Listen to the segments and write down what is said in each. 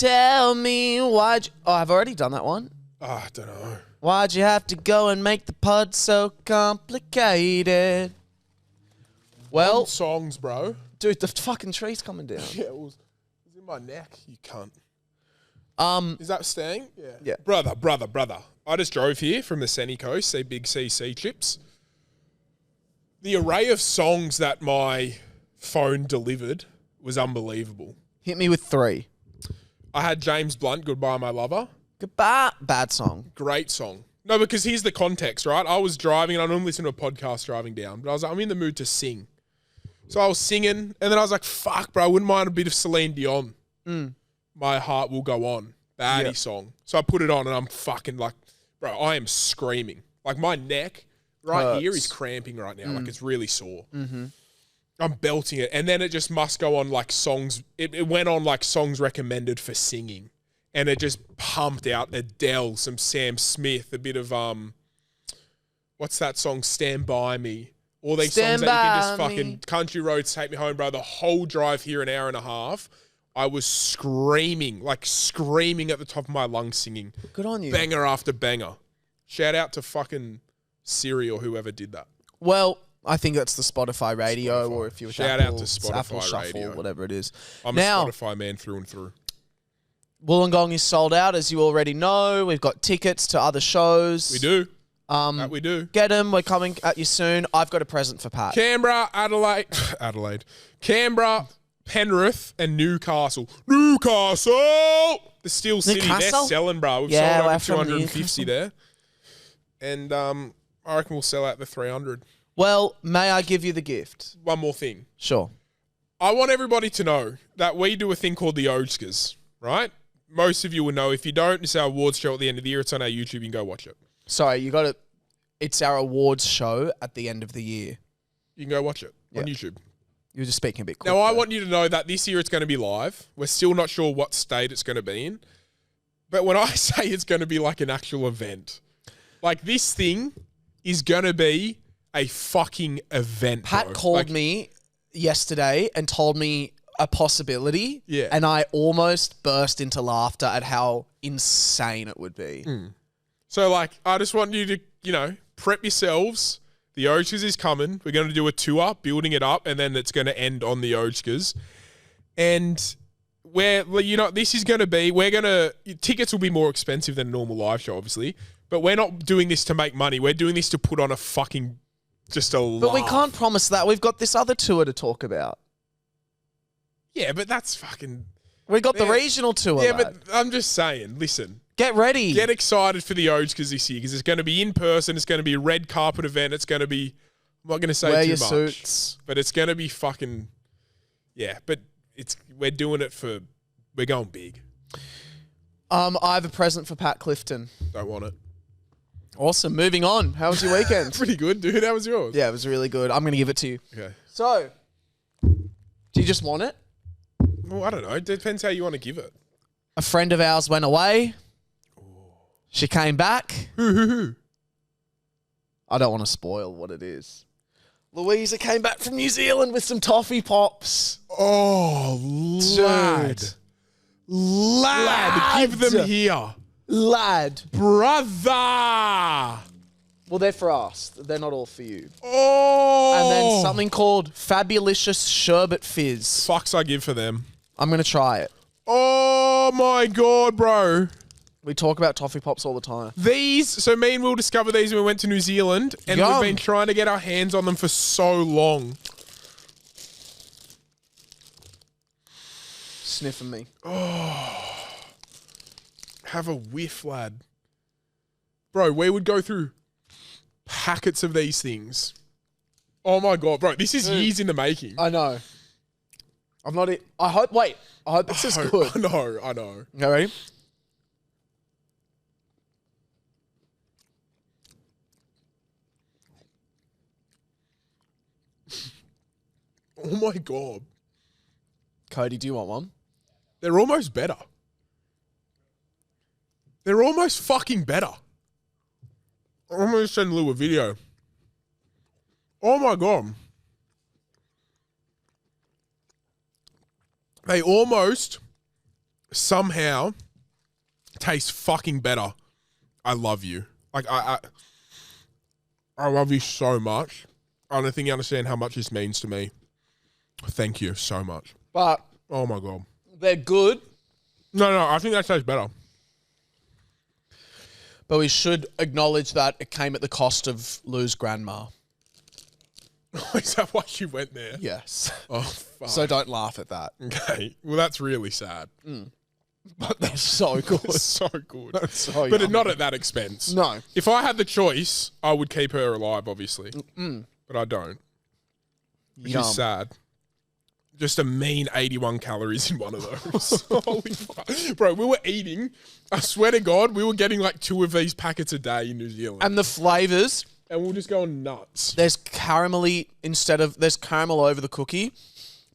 tell me why'd you... Oh, I've already done that one. Oh, I don't know. Why'd you have to go and make the pod so complicated? Well... Songs, bro. Dude, the fucking tree's coming down. Yeah, it was in my neck, you cunt. Is that staying? Yeah. Brother. I just drove here from the Sunny Coast, say big CC trips. The array of songs that my phone delivered was unbelievable. Hit me with 3. I had James Blunt, Goodbye My Lover. Goodbye. Bad song. Great song. No, because here's the context, right? I was driving, and I normally listen to a podcast driving down, but I was like, I'm in the mood to sing. So I was singing, and then I was like, fuck, bro, I wouldn't mind a bit of Celine Dion. My Heart Will Go On. Baddie song. So I put it on, and I'm fucking like, bro, I am screaming. Like, my neck right here is cramping right now. Like, it's really sore. Mm-hmm. I'm belting it. And then it just must go on, like, songs. It went on, like, songs recommended for singing. And it just pumped out Adele, some Sam Smith, a bit of, what's that song, Stand By Me. All these songs that you can just fucking Country Roads, Take Me Home, bro. The whole drive here, an hour and a half, I was screaming at the top of my lungs singing. Good on you. Banger after banger. Shout out to fucking Siri or whoever did that. Well, I think that's the Spotify radio, or if you're Shout out to Spotify Apple Shuffle, radio. whatever it is. I'm a Spotify man through and through. Wollongong is sold out, as you already know. We've got tickets to other shows. We do. That we do. Get them. We're coming at you soon. I've got a present for Pat. Canberra, Adelaide. Canberra, Penrith, and Newcastle. The Steel City. Newcastle? They're selling, bro. We've sold over 250 there. And I reckon we'll sell out the 300. Well, may I give you the gift? One more thing. Sure. I want everybody to know that we do a thing called the Ogescars, right? Most of you will know. If you don't, it's our awards show at the end of the year. It's on our YouTube. You can go watch it. Sorry, you got it. It's our awards show at the end of the year. You can go watch it on YouTube. You were just speaking a bit quick. Now, I want you to know that this year it's going to be live. We're still not sure what state it's going to be in. But when I say it's going to be like an actual event, like this thing is going to be a fucking event, Pat called me yesterday and told me a possibility. Yeah. And I almost burst into laughter at how insane it would be. So, like, I just want you to, prep yourselves. The Ogescars is coming. We're going to do a tour, building it up, and then it's going to end on the Ogescars. And this is going to be, tickets will be more expensive than a normal live show, obviously. But we're not doing this to make money. We're doing this to put on a fucking, just a laugh. But we can't promise that. We've got this other tour to talk about. Yeah, but that's fucking... We got the regional tour, Yeah, lad. but I'm just saying, listen. Get ready. Get excited for the Ogescars this year because it's going to be in person. It's going to be a red carpet event. It's going to be, I'm not going to say Wear too your much. suits. But it's going to be fucking, yeah. But we're doing it we're going big. I have a present for Pat Clifton. Don't want it. Awesome. Moving on. How was your weekend? Pretty good, dude. How was yours? Yeah, it was really good. I'm going to give it to you. Okay. So, do you just want it? Well, I don't know. It depends how you want to give it. A friend of ours went away. She came back. Who? I don't want to spoil what it is. Louisa came back from New Zealand with some toffee pops. Oh, lad. Dude. Lad. Give them here. Lad. Brother. Well, they're for us. They're not all for you. Oh. And then something called Fabulicious Sherbet Fizz. Fucks I give for them. I'm going to try it. Oh, my God, bro. We talk about toffee pops all the time. So me and Will discovered these when we went to New Zealand, and Yum. we've been trying to get our hands on them for so long. Sniffing me. Oh. Have a whiff, lad. Bro, we would go through packets of these things. Oh my God, bro. This is years in the making. I know. I'm not... I hope this is good. I know. You ready? Oh my God. Cody, do you want one? They're almost better. They're almost fucking better. I'm going to send Lou a video. Oh my God. They almost somehow tastes fucking better. I love you. Like, I love you so much. I don't think you understand how much this means to me. Thank you so much. But Oh, my God. they're good. No, I think that tastes better. But we should acknowledge that it came at the cost of Lou's grandma. Is that why you went there? Yes. Oh, fuck. So don't laugh at that. Okay. Well, that's really sad. But they're so good. So good. So But yummy. not at that expense. No. If I had the choice, I would keep her alive, obviously. But I don't. Which Yum. is sad. Just a mean 81 calories in one of those. Holy fuck. Bro, we were eating, I swear to God, we were getting like 2 of these packets a day in New Zealand. And the flavours, And we were just going nuts. there's caramelly there's caramel over the cookie.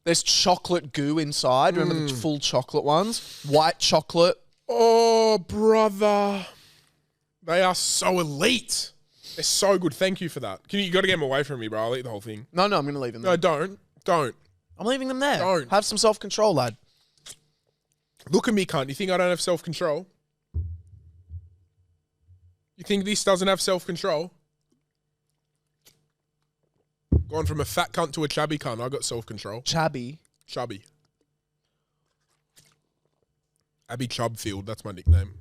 There's chocolate goo inside. Remember the full chocolate ones? White chocolate. Oh, brother. They are so elite. They're so good. Thank you for that. You got to get them away from me, bro. I'll eat the whole thing. No, I'm going to leave them there. No, don't. Don't. I'm leaving them there. Don't. Have some self-control, lad. Look at me, cunt. You think I don't have self-control? You think this doesn't have self-control? Gone from a fat cunt to a chubby cunt. I got self-control. Chabby. Chubby. Abby Chubfield. That's my nickname.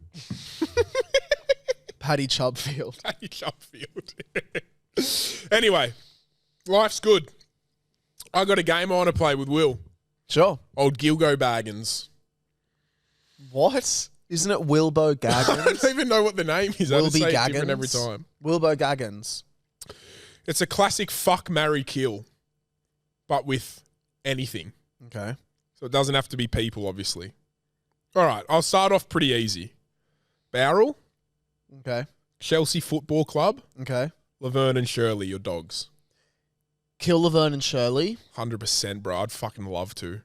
Paddy Chubfield. Abby Chubfield. Anyway, life's good. I got a game I want to play with Will. Sure. Old Gilgo Baggins. What? Isn't it Wilbo I Gaggins? don't even know what the name is. I just Wilby say it Gaggins? different every time. Wilbo Gaggins. It's a classic fuck, marry, kill, but with anything. Okay. So it doesn't have to be people, obviously. All right, I'll start off pretty easy. Barrel, Okay. Chelsea Football Club, Okay. Laverne and Shirley, your dogs. Kill Laverne and Shirley. 100%, bro. I'd fucking love to.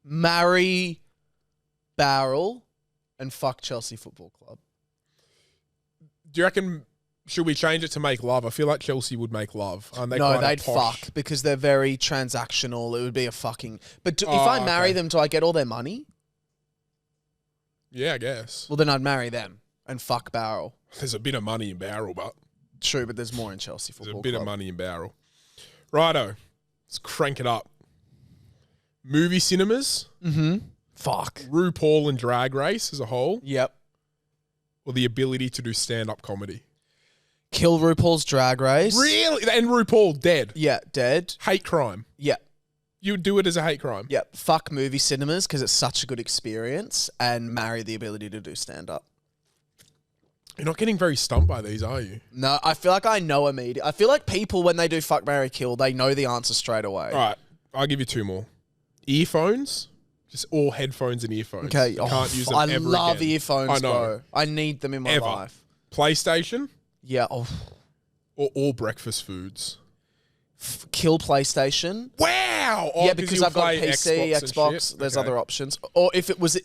Marry Barrel and fuck Chelsea Football Club. Do you reckon, should we change it to make love? I feel like Chelsea would make love. Aren't they No, quite a they'd posh- fuck because they're very transactional. It would be a fucking... But if Oh, I marry okay. them, do I get all their money? Yeah, I guess. Well, then I'd marry them and fuck Barrel. There's a bit of money in Barrel, but True, but there's more in Chelsea there's Football a bit Club. of money in Barrel. Righto. Let's crank it up. Movie cinemas, Fuck. RuPaul and Drag Race as a whole, Yep. or the ability to do stand-up comedy? Kill RuPaul's Drag Race. Really? And RuPaul, dead. Yeah, dead. Hate crime. Yeah. You would do it as a hate crime. Yep. Fuck movie cinemas because it's such a good experience and marry the ability to do stand-up. You're not getting very stumped by these, are you? No, I feel like I know immediately. I feel like people, when they do fuck, marry, kill, they know the answer straight away. All right, I'll give you 2 more. Earphones, just all headphones and earphones. Okay. You can't use them I ever love again. earphones, I know. bro. I need them in my Ever. life. PlayStation Yeah. Oh, or all breakfast foods. kill PlayStation. Wow. Oh, Yeah, because you'll I've got play PC, and Xbox. shit? There's Okay. other options. Or if it was,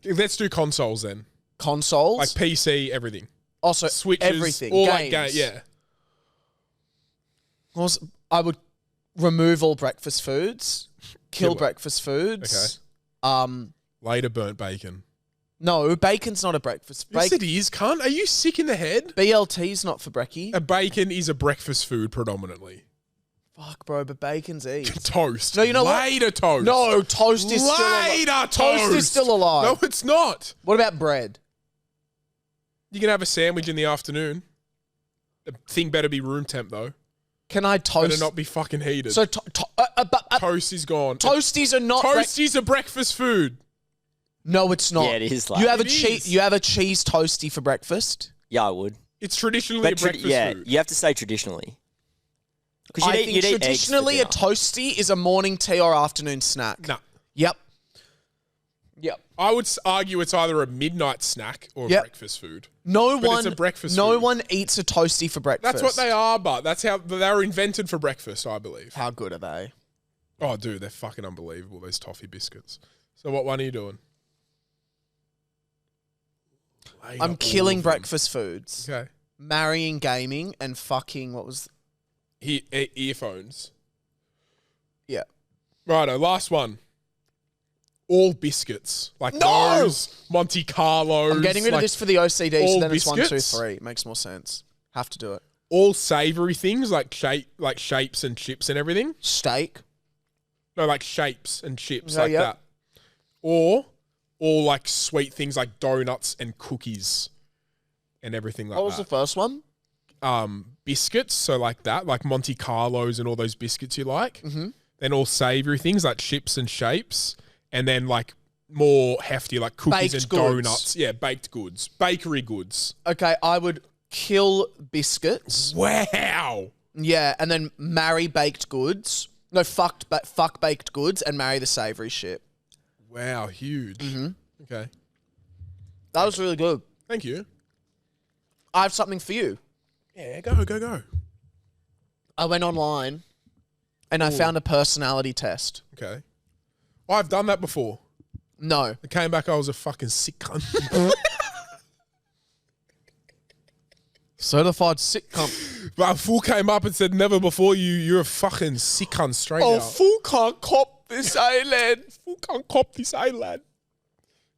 Let's do consoles then. consoles? Like PC, everything. Also, Switches, everything. all games. like yeah. I would remove all breakfast foods. Kill Kill it. breakfast foods. Okay. Later burnt bacon. No, bacon's not a breakfast. Yes, it is, cunt. Are you sick in the head? BLT's not for brekkie. A bacon is a breakfast food predominantly. Fuck, bro, but bacon's eats. Toast. No, you know what? Later toast. No, toast is still Later alive. toast. Toast is still alive. No, it's not. What about bread? You can have a sandwich in the afternoon. The thing better be room temp though. Can I toast? Better not be fucking heated. So Toast is gone. toasties are not. Toast is a breakfast food. No, it's not. Yeah, it is like- You have a It cheese. is. You have a cheese toasty for breakfast. Yeah, I would. It's traditionally a breakfast yeah, food. you have to say traditionally. Because I think traditionally a toasty is a morning tea or afternoon snack. No. Yep. I would argue it's either a midnight snack or a Yep. breakfast food. No But one. it's a breakfast No food. one eats a toasty for breakfast. That's what they are, but that's how they were invented for breakfast, I believe. How good are they? Oh, dude, they're fucking unbelievable, those toffee biscuits. So what one are you doing? Later, I'm all killing of them. breakfast foods. Okay. Marrying gaming and fucking what was? Earphones. Yeah. Righto, last one. All biscuits. Like No! those, Monte Carlos. I'm getting rid of this for the OCD, so all then it's 1, 2, biscuits? 3. It makes more sense. Have to do it. All savoury things like shapes and chips and everything. Steak. No, like shapes and chips Yeah, like yeah. that. Or like sweet things like donuts and cookies and everything like What was the that. first one? Biscuits, so like that, like Monte Carlos and all those biscuits you like. Mm-hmm. Then all savoury things like chips and shapes. And then like more hefty like cookies Baked and goods. donuts. Yeah, baked goods. Bakery goods. Okay, I would kill biscuits. Wow. Yeah, and then marry baked goods. No, fuck baked goods and marry the savoury shit. Wow, huge. Mm-hmm. Okay. That was really good. Thank you. I have something for you. Yeah, go. I went online and I found a personality test. Okay. I've done that before. No. I came back, I was a fucking sick cunt. Certified sick cunt. But a fool came up and said, never before you're a fucking sick cunt straight out. fool can't cop this island. Fool can't cop this island.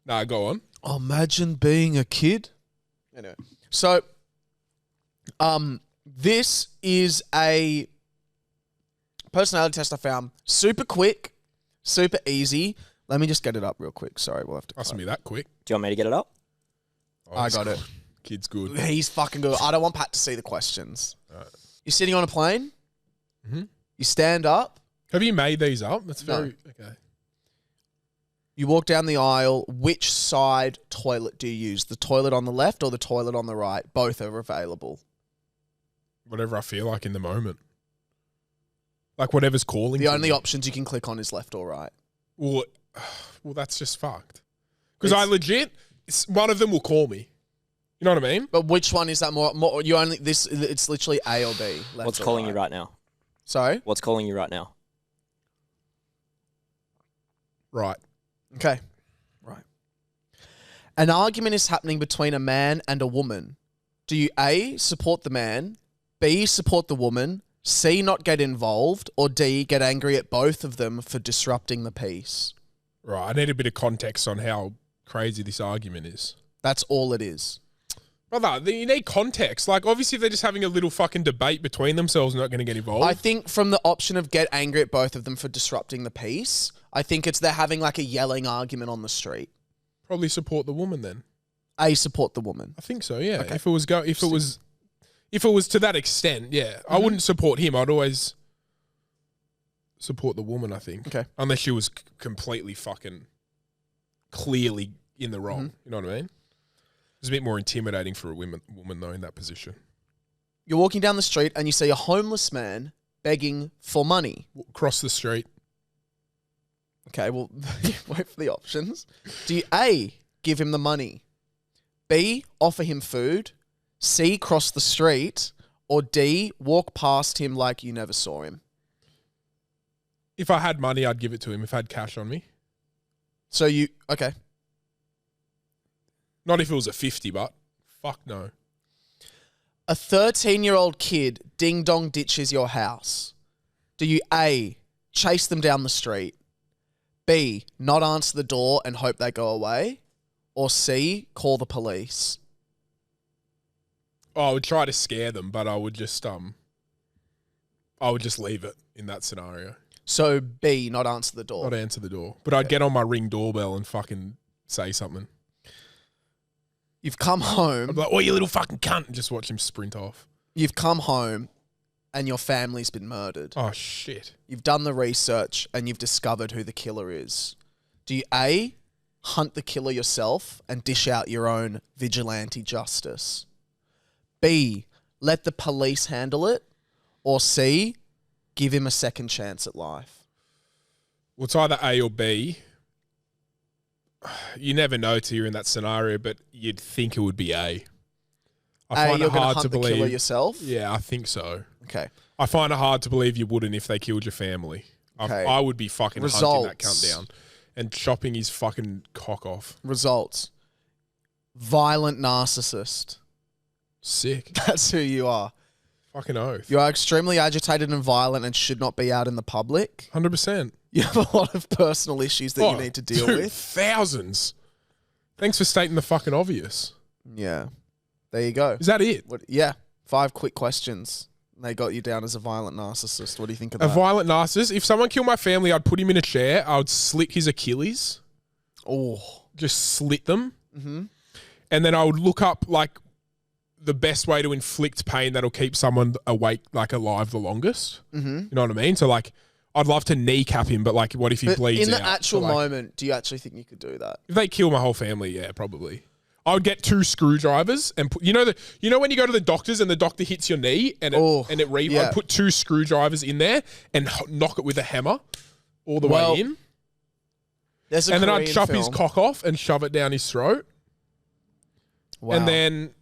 Nah, go on. Imagine being a kid. Anyway. So, this is a personality test I found. Super quick, super easy. Let me just get it up real quick. Sorry, we'll have to. Mustn't be that quick. Do you want me to get it up? Oh, I that's got it. good. Kid's good. He's fucking good. I don't want Pat to see the questions. Right. You're sitting on a plane. Mhm. You stand up. Have you made these up? That's No. very... Okay. You walk down the aisle. Which side toilet do you use? The toilet on the left or the toilet on the right? Both are available. Whatever I feel like in the moment. Like whatever's calling The to only me. options you can click on is left or right. Well, that's just fucked. Because I legit... one of them will call me. You know what I mean? But which one is that more you only this it's literally A or B. Left What's or calling you right now? Sorry? What's calling you right now? Right. Okay. Right. An argument is happening between a man and a woman. Do you A, support the man, B, support the woman, C, not get involved, or D, get angry at both of them for disrupting the peace? Right. I need a bit of context on how crazy this argument is. That's all it is. Brother, you need context. Like, obviously, if they're just having a little fucking debate between themselves, not going to get involved. I think from the option of get angry at both of them for disrupting the peace, I think it's they're having like a yelling argument on the street. Probably support the woman then. A, support the woman. I think so. Yeah. Okay. If it was to that extent, yeah, I Mm-hmm. wouldn't support him. I'd always support the woman. I think. Okay. Unless she was completely fucking clearly in the wrong. Mm-hmm. You know what I mean? It's a bit more intimidating for a woman though in that position. You're walking down the street and you see a homeless man begging for money. Cross the street. Okay, well, wait for the options. Do you A, give him the money? B, offer him food? C, cross the street? Or D, walk past him like you never saw him? If I had money, I'd give it to him. If I had cash on me. So you, okay. Not if it was a 50, but fuck no. A 13-year-old kid ding-dong ditches your house. Do you A, chase them down the street? B, not answer the door and hope they go away? Or C, call the police? Oh, I would try to scare them, but I would just leave it in that scenario. So B, not answer the door. Not answer the door. But I'd get on my Ring doorbell and fucking say something. You've come home. I'd be like, oh, you little fucking cunt, and just watch him sprint off. You've come home and your family's been murdered. Oh, shit. You've done the research and you've discovered who the killer is. Do you A, hunt the killer yourself and dish out your own vigilante justice? B, let the police handle it? Or C, give him a second chance at life? Well, it's either A or B. You never know till you're in that scenario, but you'd think it would be A. I A, find you're it going to hard to hunt the killer believe. yourself? Yeah, I think so. Okay. I find it hard to believe you wouldn't if they killed your family. Okay. I would be fucking hunting that Results. cunt down and chopping his fucking cock off. Results. Violent narcissist. Sick. That's who you are. Fucking oath. You are extremely agitated and violent and should not be out in the public. 100%. You have a lot of personal issues that you need to deal with. Thousands. Thanks for stating the fucking obvious. Yeah. There you go. Is that it? Yeah. 5 quick questions. They got you down as a violent narcissist. What do you think of that? A violent narcissist? If someone killed my family, I'd put him in a chair. I would slit his Achilles. Oh. Just slit them. Mm-hmm. And then I would look up, like, the best way to inflict pain that'll keep someone awake, like, alive the longest. Mm-hmm. You know what I mean? So, like, I'd love to kneecap him, but, like, what if he bleeds out? In the actual like, moment, do you actually think you could do that? if they kill my whole family, yeah, probably. I would get 2 screwdrivers and put, you know when you go to the doctors and the doctor hits your knee and I'd put 2 screwdrivers in there and knock it with a hammer all the way in. And then I'd chop his cock off and shove it down his throat. Wow. And then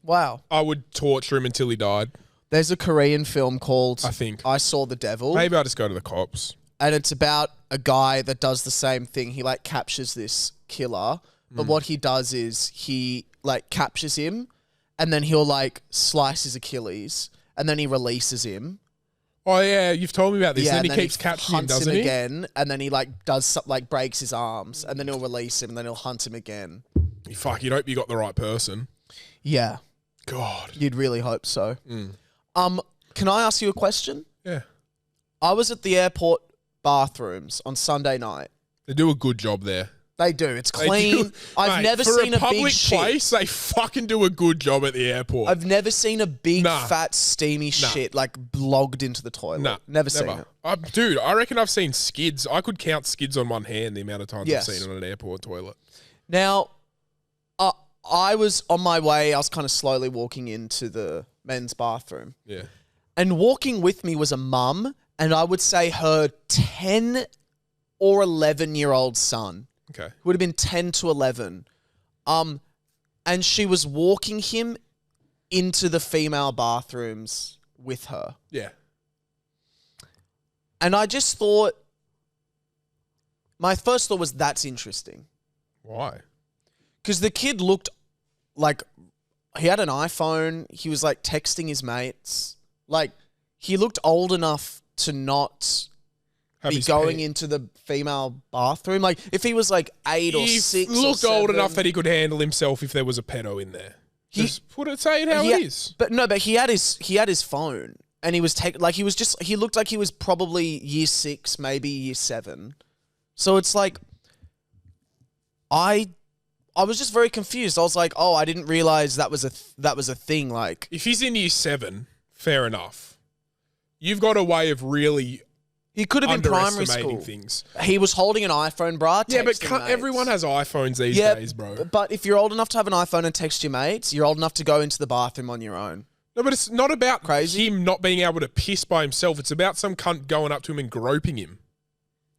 I would torture him until he died. There's a Korean film called I Saw the Devil. Maybe I'll just go to the cops. And it's about a guy that does the same thing. He like captures this killer, but what he does is he like captures him and then he'll like slice his Achilles and then he releases him. Oh yeah, you've told me about this. Yeah, and then he keeps capturing him, doesn't he? Again, and then he like does something like breaks his arms and then he'll release him and then he'll hunt him again. Fuck, you'd hope you got the right person. Yeah. God. You'd really hope so. Can I ask you a question? Yeah. I was at the airport bathrooms on Sunday night. They do a good job there. They do. It's clean. I've never seen a big shit. Place, they fucking do a good job at the airport. I've never seen a big, fat, steamy shit like logged into the toilet. Never seen it. Dude, I reckon I've seen skids. I could count skids on one hand the amount of times I've seen it on an airport toilet. Now, I was on my way. I was kind of slowly walking into the men's bathroom. Yeah. And walking with me was a mum, and I would say her 10 or 11-year-old son. Okay. Would have been 10 to 11. And she was walking him into the female bathrooms with her. Yeah. And I just thought, my first thought was, that's interesting. Why? Because the kid looked like he had an iPhone. He was like texting his mates. Like he looked old enough to not be going into the female bathroom. Like if he was like 8 or 6 he looked old enough that he could handle himself if there was a pedo in there. Just say it how it is. But no, but he had his phone and he was he looked like he was probably year 6, maybe year 7. So it's like I was just very confused. I was like, "Oh, I didn't realize that was a thing." Like, if he's in year 7, fair enough. You've got a way of really he could have been primary school. Things. He was holding an iPhone, bruh. Yeah, but everyone has iPhones these days, bro. But if you're old enough to have an iPhone and text your mates, you're old enough to go into the bathroom on your own. No, but it's not about him not being able to piss by himself. It's about some cunt going up to him and groping him.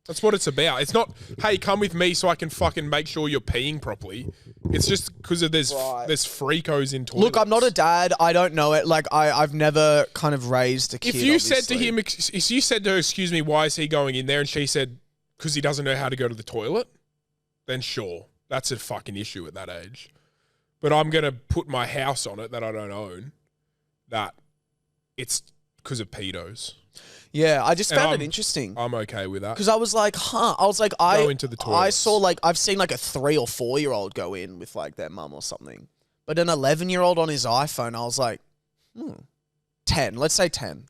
That's what it's about. It's not, hey, come with me so I can fucking make sure you're peeing properly. It's just because there's freakos in toilets. Look, I'm not a dad. I don't know it. Like, I've never kind of raised a kid, If you said to him, if you said to her, excuse me, why is he going in there? And she said, because he doesn't know how to go to the toilet, then sure. That's a fucking issue at that age. But I'm going to put my house on it that I don't own, that it's because of pedos. Yeah, I just found it interesting. I'm okay with that. Because I was like, go into the toilets. I saw I've seen like a 3 or 4-year-old go in with like their mum or something. But an 11-year-old on his iPhone, I was like, 10. Let's say 10.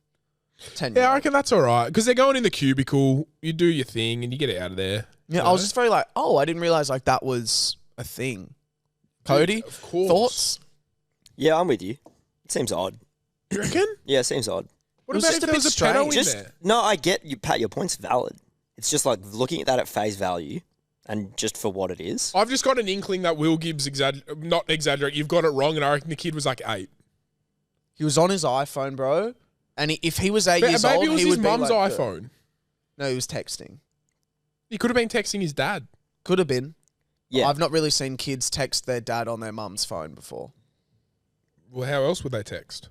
10. Yeah, I reckon that's all right. Because they're going in the cubicle, you do your thing, and you get out of there. Yeah, I was just very like, I didn't realize like that was a thing. Cody, of course. Thoughts? Yeah, I'm with you. It seems odd. You reckon? Yeah, it seems odd. What about if there was a pedo in there? No, I get you, Pat. Your point's valid. It's just like looking at that at face value and just for what it is. I've just got an inkling that Will Gibbs not exaggerate. You've got it wrong, and I reckon the kid was like 8. He was on his iPhone, bro. And if he was 8 years old, maybe it was he his would be mum's like iPhone. No, he was texting. He could have been texting his dad. Could have been. Yeah. I've not really seen kids text their dad on their mum's phone before. Well, how else would they text?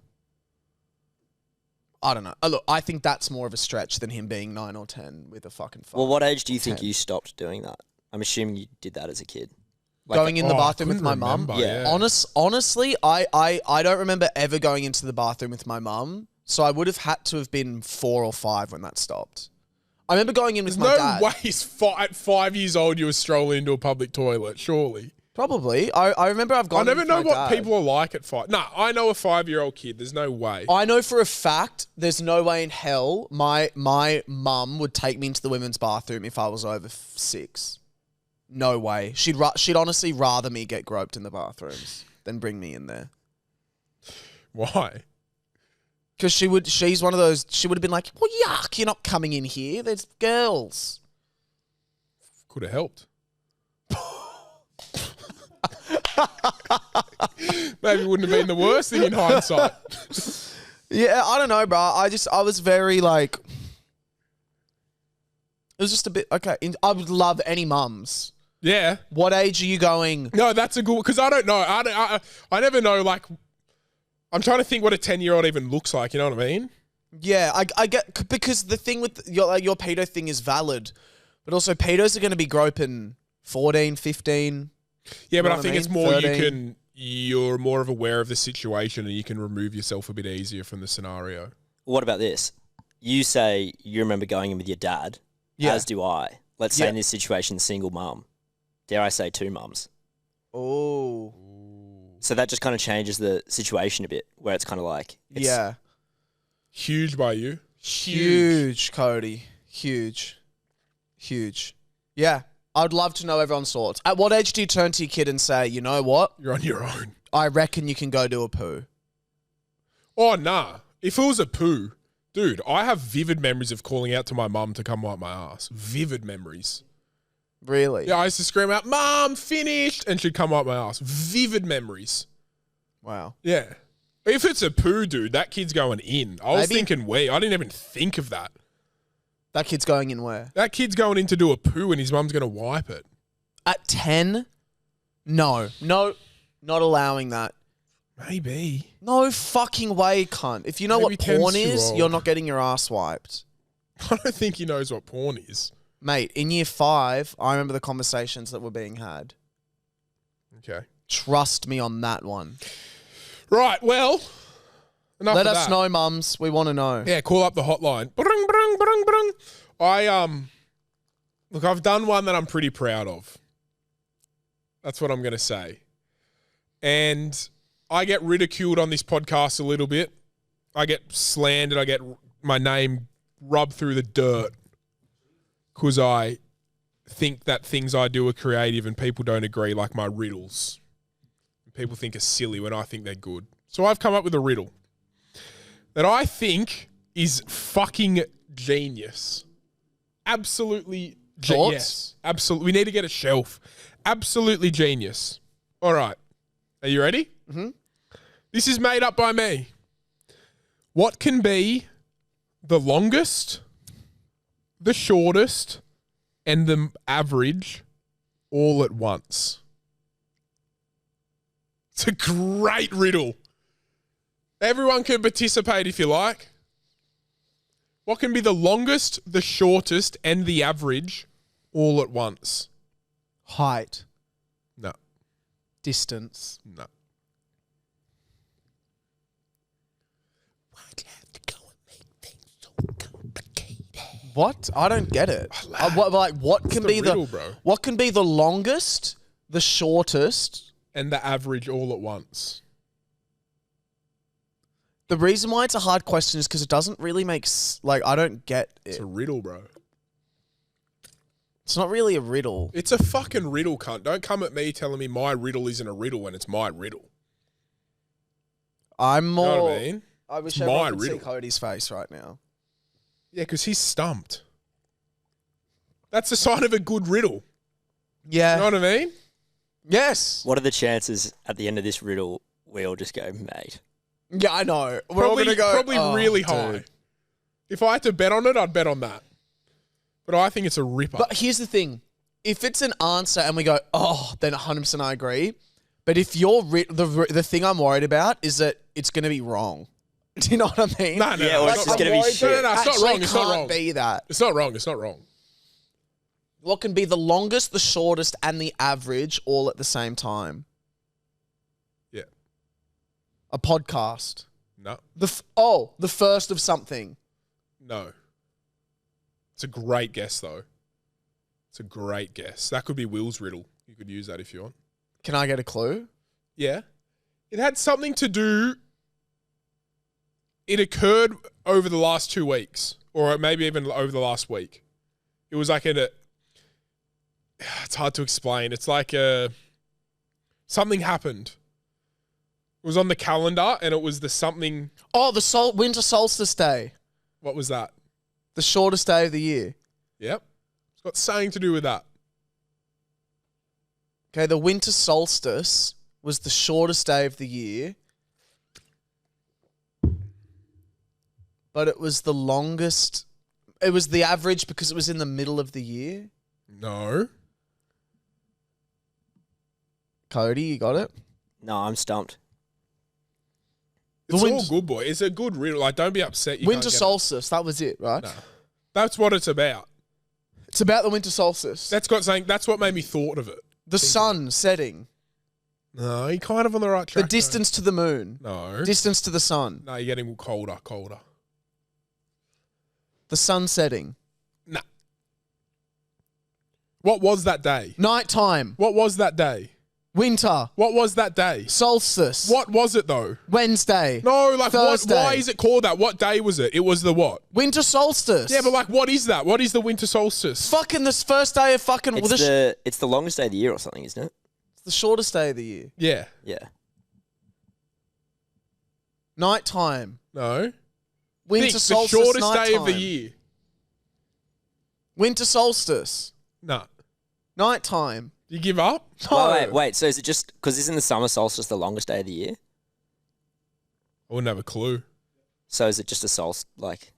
I don't know. Look, I think that's more of a stretch than him being 9 or 10 with a fucking phone. Well, what age do you think you stopped doing that? I'm assuming you did that as a kid. Going in the bathroom with my mum? Yeah. Honestly, I don't remember ever going into the bathroom with my mum, so I would have had to have been 4 or 5 when that stopped. I remember going in with There's my no dad. way at 5 years old you were strolling into a public toilet, surely. Probably. I remember I've gone I never with know my what dad. people are like at 5. Nah, I know a 5-year-old kid. There's no way. I know for a fact there's no way in hell my mum would take me into the women's bathroom if I was over 6. No way. She'd honestly rather me get groped in the bathrooms than bring me in there. Why? Because she's one of those, she would have been like, well, yuck, you're not coming in here. There's girls. Could have helped. Maybe it wouldn't have been the worst thing in hindsight. Yeah, I don't know, bro. I was very like, it was just a bit, okay. I would love any mums. Yeah. What age are you going? No, that's a good one. Because I don't know. I never know, like, I'm trying to think what a 10-year-old even looks like. You know what I mean? Yeah, I get, because the thing with your pedo thing is valid, but also pedos are going to be groping 14, 15. Yeah, but know I what think I it's mean? more 13. you're more of aware of the situation and you can remove yourself a bit easier from the scenario. What about this? You say you remember going in with your dad, Yeah. as do I. Let's say Yeah. in this situation, single mum. Dare I say 2 mums? Oh. So that just kind of changes the situation a bit, where it's kind of like, Yeah. Huge by you. Huge, Cody. Huge. Yeah. I'd love to know everyone's thoughts. At what age do you turn to your kid and say, you know what? You're on your own. I reckon you can go do a poo. Oh, nah. If it was a poo, dude, I have vivid memories of calling out to my mum to come wipe my ass. Vivid memories. Really? Yeah, I used to scream out, "Mum, finished!" and she'd come wipe my ass. Vivid memories. Wow. Yeah. If it's a poo, dude, that kid's going in. I was Maybe- thinking wee. I didn't even think of that. That kid's going in where? That kid's going in to do a poo and his mum's going to wipe it. At 10? No, not allowing that. Maybe. No fucking way, cunt. If you know Maybe what porn 10's too is, old. you're not getting your ass wiped. I don't think he knows what porn is. Mate, in year 5, I remember the conversations that were being had. Okay. Trust me on that one. Right, well, enough Let of us that. know, mums. We want to know. Yeah, call up the hotline. Brung, brung, brung, brung. Look, I've done one that I'm pretty proud of. That's what I'm going to say. And I get ridiculed on this podcast a little bit. I get slandered. I get my name rubbed through the dirt because I think that things I do are creative and people don't agree, like my riddles. People think are silly when I think they're good. So I've come up with a riddle that I think is fucking genius. Absolutely Thoughts? Yes. Absolutely. We need to get a shelf. Absolutely genius. All right. Are you ready? Mm-hmm. This is made up by me. What can be the longest, the shortest, and the average all at once? It's a great riddle. Everyone can participate if you like. What can be the longest, the shortest, and the average all at once? Height. No. Distance. No. Why'd you have to go and make things so complicated? What? I don't get it. What can the be riddle, the bro. what can be the longest, the shortest? And the average all at once. The reason why it's a hard question is because it doesn't really make I don't get It's it. a riddle, bro. It's not really a riddle. It's a fucking riddle, cunt. Don't come at me telling me my riddle isn't a riddle when it's my riddle. I'm You more. know what I mean? I wish It's everyone my could see riddle. Cody's face right now. Yeah, because he's stumped. That's a sign of a good riddle. Yeah. You know what I mean? Yes. what are the chances at the end of this riddle we all just go, mate? Yeah, I know. We're all gonna go. Probably "Oh, really dude." high. If I had to bet on it, I'd bet on that. But I think it's a ripper. But here's the thing: if it's an answer and we go, "Oh," then 100% I agree. But if you're the thing I'm worried about is that it's going to be wrong. Do you know what I mean? No, Yeah, or it's just I'm gonna be worried shit. that No, it's not actually wrong, it's not can't wrong. be that. It's not wrong. It's not wrong. What can be the longest, the shortest, and the average all at the same time? Yeah. A podcast. No. The first of something. No. It's a great guess, though. It's a great guess. That could be Will's riddle. You could use that if you want. Can I get a clue? Yeah. It had something to do... It occurred over the last 2 weeks, or maybe even over the last week. It was like it's hard to explain. It's like something happened. It was on the calendar, and it was the something... Oh, the winter solstice day. What was that? The shortest day of the year. Yep. It's got something to do with that. Okay, the winter solstice was the shortest day of the year, but it was the longest. It was the average because it was in the middle of the year. No. Cody, you got it? No, I'm stumped. It's all good, boy. It's a good riddle. Like, don't be upset. Winter solstice, that was it, right? No. That's what it's about. It's about the winter solstice. That's what made me thought of it. The sun setting. No, you're kind of on the right track. The distance to the moon. No. Distance to the sun. No, you're getting colder. The sun setting. Nah. What was that day? Nighttime. What was that day? Winter. What was that day? Solstice. What was it, though? Wednesday. No, like, Thursday. why is it called that? What day was it? It was the what? Winter solstice. Yeah, but, like, what is that? What is the winter solstice? Fucking this first day of fucking... It's the longest day of the year or something, isn't it? It's the shortest day of the year. Yeah. Yeah. Nighttime. No. Winter Think, solstice. the shortest nighttime. day of the year. Winter solstice. No. Nighttime. You give up? No. Wait. So is it just because isn't the summer solstice the longest day of the year? I wouldn't have a clue. So is it just a solstice? Like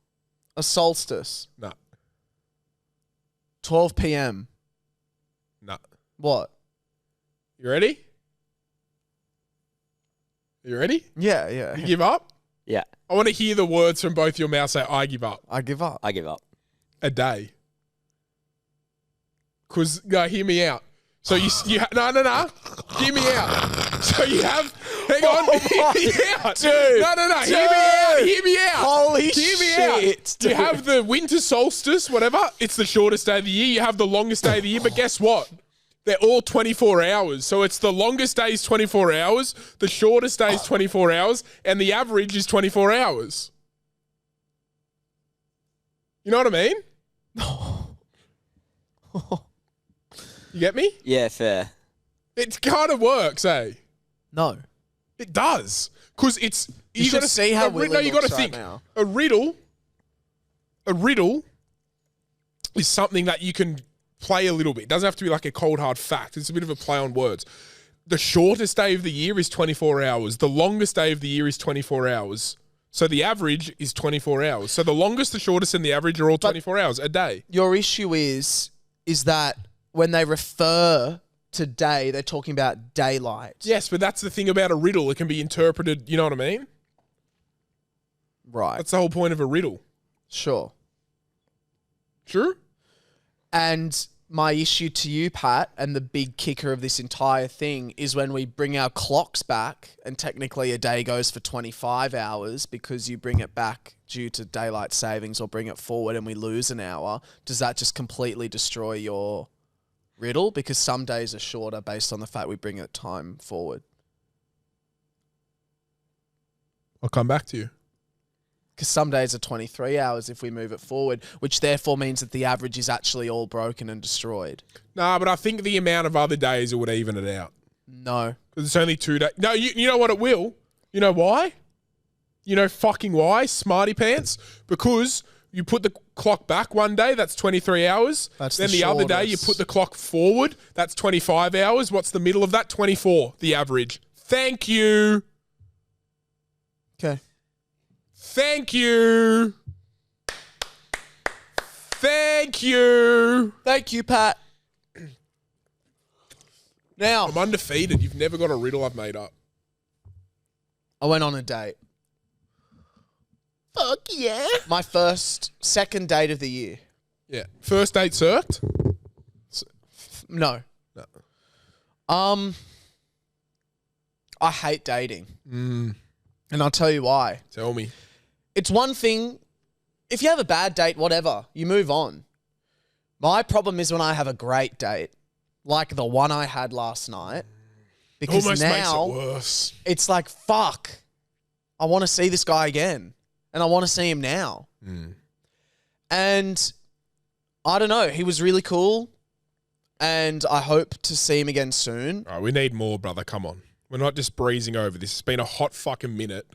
A solstice. No. 12 p.m. No. What? You ready? You ready? Yeah. You give up? yeah, I want to hear the words from both your mouths say, I give up. I give up. I give up. A day. Because, hear me out. So no. Hear me out. So you have, hang on, hear me out. Dude. No. Hear me out. Holy hear me shit, out. dude. You have the winter solstice, whatever. It's the shortest day of the year. You have the longest day of the year. But guess what? They're all 24 hours. So it's the longest day is 24 hours, the shortest day is 24 hours, and the average is 24 hours. You know what I mean? You get me? Yeah, fair. It kind of works, eh? No. It does. Because it's... You should gotta see how Willie No, you got to looks think. right now. A riddle is something that you can play a little bit. It doesn't have to be like a cold, hard fact. It's a bit of a play on words. The shortest day of the year is 24 hours. The longest day of the year is 24 hours. So the average is 24 hours. So the longest, the shortest, and the average are all 24 hours a day. Your issue is that when they refer to day, they're talking about daylight. Yes, but that's the thing about a riddle. It can be interpreted, you know what I mean? Right. That's the whole point of a riddle. Sure. True? And my issue to you, Pat, and the big kicker of this entire thing is when we bring our clocks back, and technically a day goes for 25 hours because you bring it back due to daylight savings or bring it forward and we lose an hour, does that just completely destroy your riddle? Because some days are shorter based on the fact we bring it time forward. I'll come back to you. Because some days are 23 hours if we move it forward, which therefore means that the average is actually all broken and destroyed. Nah, but I think the amount of other days it would even it out. No. Because it's only 2 days. No, you know what it will? You know why? You know fucking why, smarty pants? Because you put the clock back one day, that's 23 hours. That's then the the other day you shortest. put the clock forward, that's 25 hours. What's the middle of that? 24, the average. Thank you. Okay. Thank you. Thank you. Thank you, Pat. Now, I'm undefeated. You've never got a riddle I've made up. I went on a date. Fuck yeah. My second date of the year. Yeah. First date circed? No. No. I hate dating. And I'll tell you why. Tell me. It's one thing, if you have a bad date, whatever, you move on. My problem is when I have a great date, like the one I had last night, because Almost now makes it worse. it's like, fuck, I want to see this guy again. And I want to see him now. And I don't know. He was really cool. And I hope to see him again soon. All right, we need more, brother. Come on. We're not just breezing over this. It's been a hot fucking minute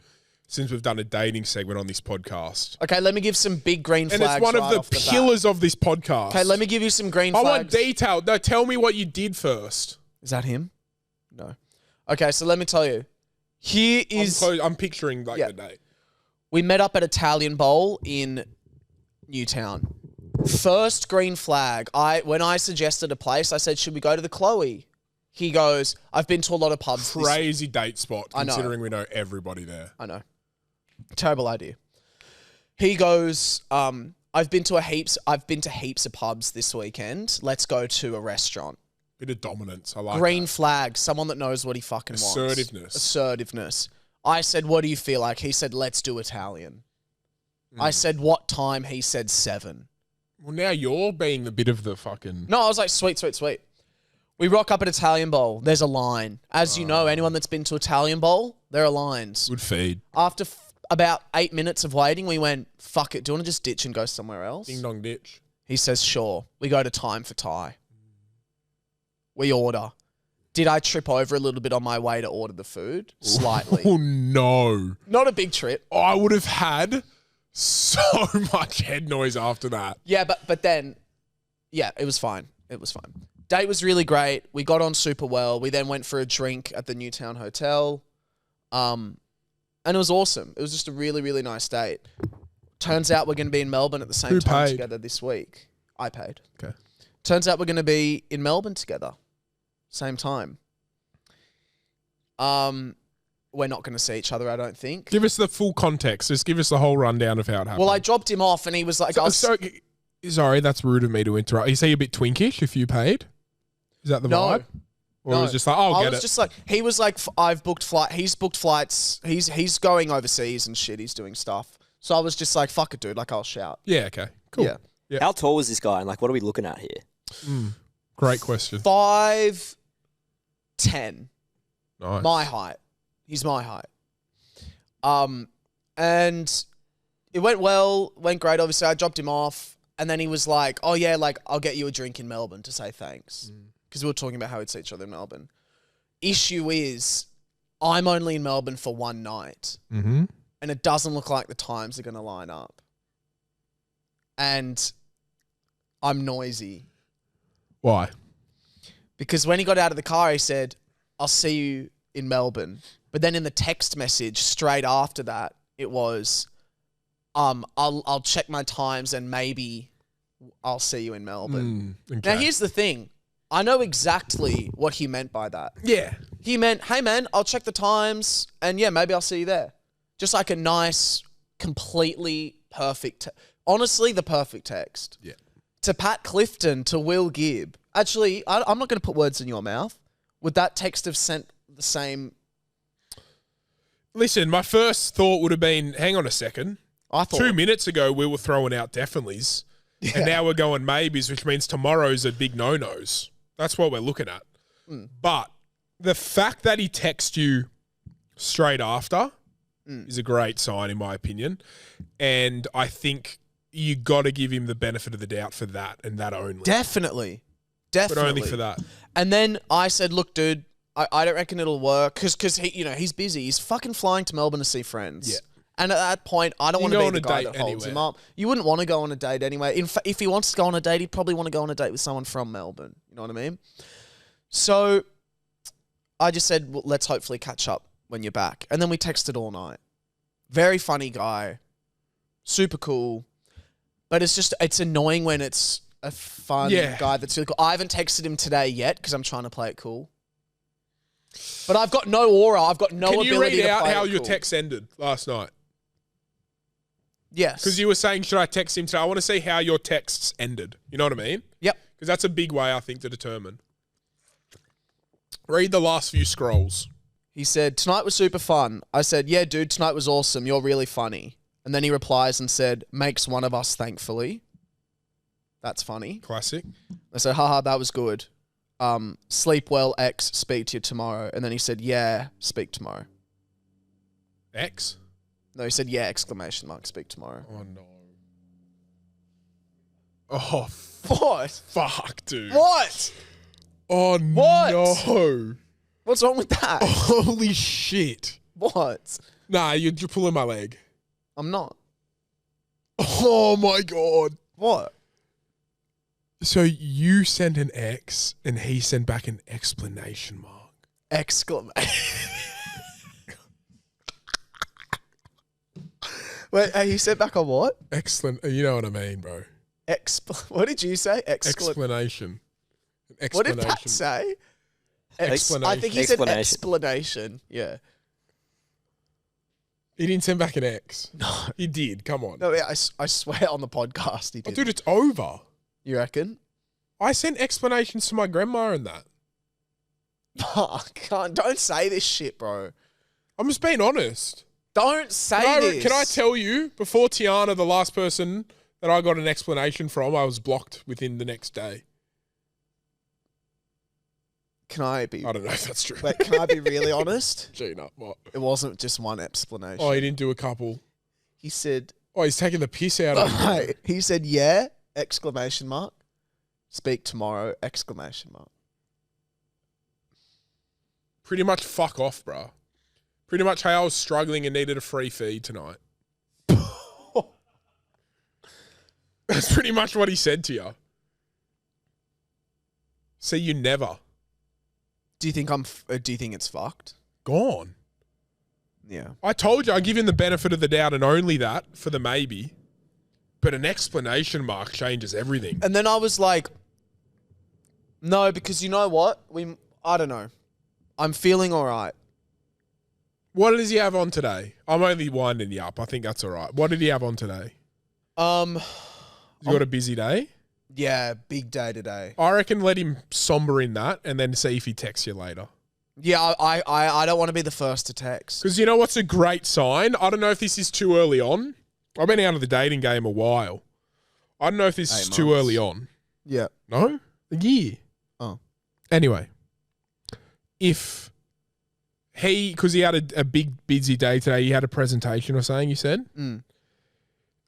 since we've done a dating segment on this podcast. Okay, let me give some big green flags. And it's one right of off the bat. pillars of this podcast. Okay, let me give you some green flags. I want detail. No, tell me what you did first. Is that him? No. Okay, so let me tell you. Here is... I'm picturing the date. We met up at Italian Bowl in Newtown. First green flag. When I suggested a place, I said, should we go to the Chloe? He goes, I've been to a lot of pubs. Crazy date spot, I know. considering we know everybody there. I know. Terrible idea. He goes, I've been to heaps of pubs this weekend. Let's go to a restaurant. Bit of dominance. I like Green that. flag. Someone that knows what he fucking wants. Assertiveness. I said, what do you feel like? He said, let's do Italian. I said, what time? He said 7. Well, now you're being the bit of the fucking... No, I was like, sweet. We rock up at Italian Bowl. There's a line. As you know, anyone that's been to Italian Bowl, there are lines. Good feed. After about 8 minutes of waiting, we went, fuck it. Do you want to just ditch and go somewhere else? Ding dong ditch. He says, sure. We go to Time for Thai. We order. Did I trip over a little bit on my way to order the food? Slightly. Oh, no. Not a big trip. I would have had so much head noise after that. Yeah, but then, yeah, it was fine. Date was really great. We got on super well. We then went for a drink at the Newtown Hotel. And it was awesome. It was just a really, really nice date. Turns out we're going to be in Melbourne at the same time together this week. I paid. Okay. Turns out we're going to be in Melbourne together. Same time. We're not going to see each other, I don't think. Give us the full context. Just give us the whole rundown of how it happened. Well, I dropped him off and he was like... Sorry, that's rude of me to interrupt. You say you're a bit twinkish if you paid? Is that the vibe? Or No. it was just like, I'll get it. Just like, he was like, I've booked flight. He's booked flights. He's going overseas and shit. He's doing stuff. So I was just like, fuck it, dude. Like, I'll shout. Yeah, okay. Cool. Yeah. How tall is this guy? And like, what are we looking at here? Great question. 5'10". Nice. My height. He's my height. And it went well, went great. Obviously, I dropped him off. And then he was like, oh yeah, like, I'll get you a drink in Melbourne to say thanks. Because we were talking about how we'd see each other in Melbourne. Issue is, I'm only in Melbourne for one night. Mm-hmm. And it doesn't look like the times are going to line up. And I'm noisy. Why? Because when he got out of the car, he said, I'll see you in Melbourne. But then in the text message straight after that, it was, I'll check my times and maybe I'll see you in Melbourne. Okay. Now, here's the thing. I know exactly what he meant by that. Yeah. He meant, hey, man, I'll check the times and yeah, maybe I'll see you there. Just like a nice, completely perfect, honestly, the perfect text. Yeah. To Pat Clifton, to Will Gibb. Actually, I'm not going to put words in your mouth. Would that text have sent the same? Listen, my first thought would have been, hang on a second. I thought 2 minutes ago, we were throwing out definitelys. Yeah. And now we're going maybes, which means tomorrow's a big no-nos. That's what we're looking at. But the fact that he texts you straight after is a great sign, in my opinion. And I think you got to give him the benefit of the doubt for that and that only. Definitely. But only for that. And then I said, look, dude, I don't reckon it'll work because he, he's busy. He's fucking flying to Melbourne to see friends. Yeah. And at that point, I don't want to be the guy that holds him up. You wouldn't want to go on a date anyway. In fact, if he wants to go on a date, he'd probably want to go on a date with someone from Melbourne. You know what I mean? So I just said, well, let's hopefully catch up when you're back. And then we texted all night. Very funny guy. Super cool. But it's annoying when it's a fun guy that's really cool. I haven't texted him today yet because I'm trying to play it cool. But I've got no aura. I've got no ability to play it cool. Can you read out how your text ended last night? Yes. Because you were saying, should I text him today? I want to see how your texts ended. You know what I mean? Yep. Because that's a big way, I think, to determine. Read the last few scrolls. He said, tonight was super fun. I said, yeah, dude, tonight was awesome. You're really funny. And then he replies and said, makes one of us, thankfully. That's funny. Classic. I said, haha, that was good. Sleep well, X, speak to you tomorrow. And then he said, yeah, speak tomorrow. X? No, he said, yeah, exclamation mark, speak tomorrow. Oh, no. Oh, What? fuck, dude. What? Oh, What? no. What's wrong with that? Holy shit. What? Nah, you're pulling my leg. I'm not. Oh, my God. What? So you sent an X and he sent back an exclamation mark. Exclamation. Wait, hey, he said back on what? Excellent. You know what I mean, bro. What did you say? Explanation. An What did explanation. Pat say? Explanation. I think he said Explanation. explanation. Yeah. He didn't send back an X. No. He did. Come on. No, I swear on the podcast he Oh, did. dude, it's over. You reckon? I sent explanations to my grandma and that. Fuck. Don't say this shit, bro. I'm just being honest. Don't say this. Can I tell you, before Tiana, the last person that I got an explanation from, I was blocked within the next day. Can I be? I don't know if that's true. Wait, can I be really honest? Gina, what? It wasn't just one explanation. Oh, he didn't do a couple. He said, Oh, he's taking the piss out of me. right. He said, yeah, exclamation mark. Speak tomorrow, exclamation mark. Pretty much fuck off, bro. Pretty much, hey, I was struggling and needed a free feed tonight. That's pretty much what he said to you. See you never. Do you think do you think it's fucked? Gone. Yeah. I told you, I give him the benefit of the doubt and only that for the maybe. But an exclamation mark changes everything. And then I was like, no, because you know what? I don't know. I'm feeling all right. What does he have on today? I'm only winding you up. I think that's all right. What did he have on today? You got a busy day? Yeah, big day today. I reckon let him somber in that and then see if he texts you later. Yeah, I don't want to be the first to text. Because you know what's a great sign? I don't know if this is too early on. I've been out of the dating game a while. I don't know if this is too early on. Yeah. No? A year. Oh. Anyway. If because he had a big busy day today, he had a presentation or something, you said? Mm.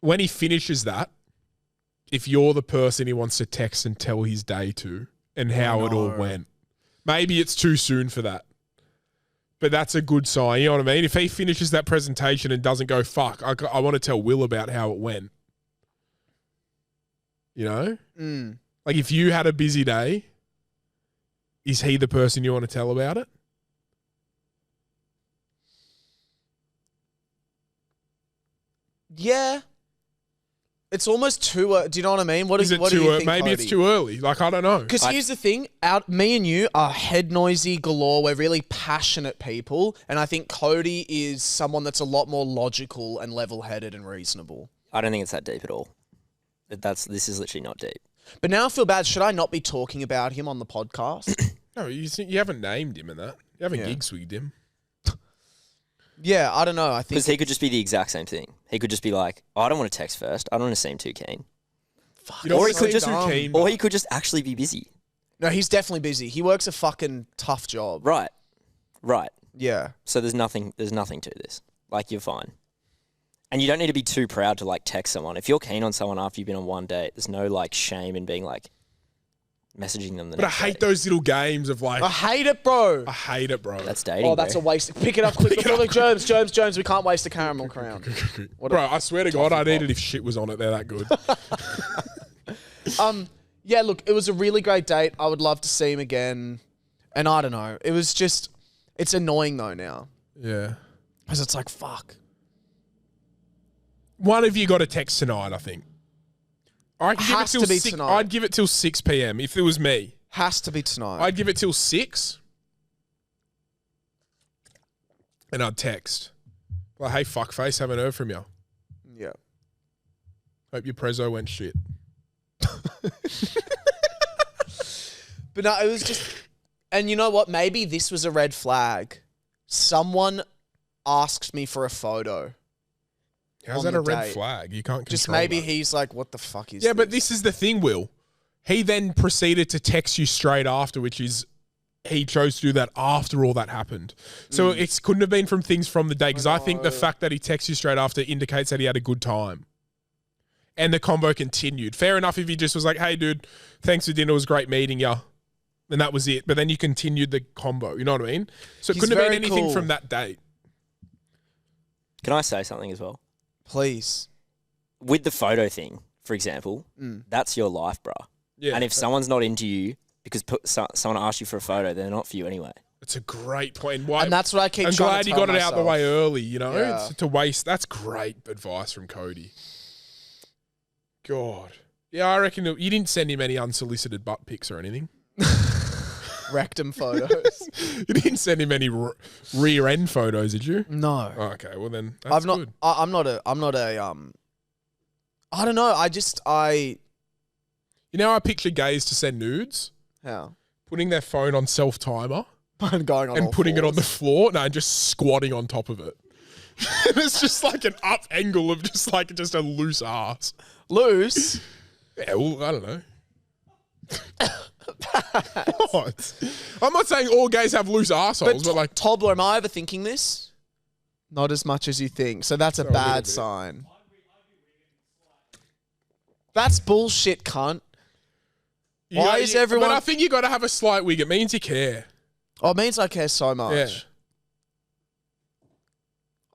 When he finishes that, if you're the person he wants to text and tell his day to and how it all went, maybe it's too soon for that. But that's a good sign, you know what I mean? If he finishes that presentation and doesn't go, fuck, I want to tell Will about how it went. You know? Mm. Like if you had a busy day, is he the person you want to tell about it? Yeah. It's almost too. Do you know what I mean? What Is it what too do you early? think, Maybe it's Cody? too early. Like, I don't know. Because here's the thing: me and you are head noisy galore. We're really passionate people, and I think Cody is someone that's a lot more logical and level-headed and reasonable. I don't think it's that deep at all. This is literally not deep. But now I feel bad. Should I not be talking about him on the podcast? No, you haven't named him in that. You haven't Yeah. gig-swigged him. Yeah, I don't know. I think Because he could just be the exact same thing. He could just be like, oh, I don't want to text first. I don't want to seem too keen. You don't Or wanna he could seem just- too keen, Or but- he could just actually be busy. no, he's definitely busy. He works a fucking tough job. Right. Yeah. So there's nothing to this. Like, you're fine. And you don't need to be too proud to, like, text someone. If you're keen on someone after you've been on one date, there's no, like, shame in being, like, messaging them the But I next hate day. those little games of like, I hate it, bro. I hate it, bro. That's dating, Oh, that's a bro. waste. Pick it up quick before the Jones. We can't waste the caramel crown. What Bro, I swear to God, I'd eat it if shit was on it. They're that good. Yeah, look, it was a really great date. I would love to see him again. And I don't know. It was just, it's annoying though now. Yeah. Because it's like, fuck. One of you got a text tonight, I think. I'd give it Has till to be 6. tonight. I'd give it till 6 p.m. if it was me. Has to be tonight. I'd give it till 6. And I'd text. Like, hey, fuckface, haven't heard from you. Yeah. Hope your prezzo went shit. But no, it was just, and you know what? Maybe this was a red flag. Someone asked me for a photo. How's on that a the red date. flag? You can't control Just maybe that. he's like, what the fuck is Yeah, this? but this is the thing, Will. He then proceeded to text you straight after, which is he chose to do that after all that happened. So it couldn't have been from things from the day, because I think the fact that he texts you straight after indicates that he had a good time. And the convo continued. Fair enough if he just was like, hey, dude, thanks for dinner. It was great meeting you. And that was it. But then you continued the convo. You know what I mean? So it He's couldn't have been very anything cool. from that date. Can I say something as well? Please. With the photo thing, for example, that's your life, bruh. Yeah. And if someone's not into you because someone asked you for a photo, they're not for you anyway. It's a great point. Why, And that's what I keep I'm trying glad to you tell got it out the myself. way early, you know? Yeah. It's to waste. That's great advice from Cody. God. Yeah, I reckon you didn't send him any unsolicited butt pics or anything. Rectum photos. You didn't send him any rear end photos, did you? No. Oh, okay, well then that's good. I'm not a I don't know. You know, I picture gays to send nudes, How? putting their phone on self timer I'm going on and all putting it on the fours. floor. No, and just squatting on top of it. And it's just like an up angle of just a loose ass. Loose. Yeah, well, I don't know. What? I'm not saying all gays have loose assholes, but like, Tobler, am I overthinking this? Not as much as you think. So that's a So a little bad bit. sign. That's bullshit, cunt. Why is everyone- But I think you got to have a slight wig. It means you care. Oh, it means I care so much. Yeah.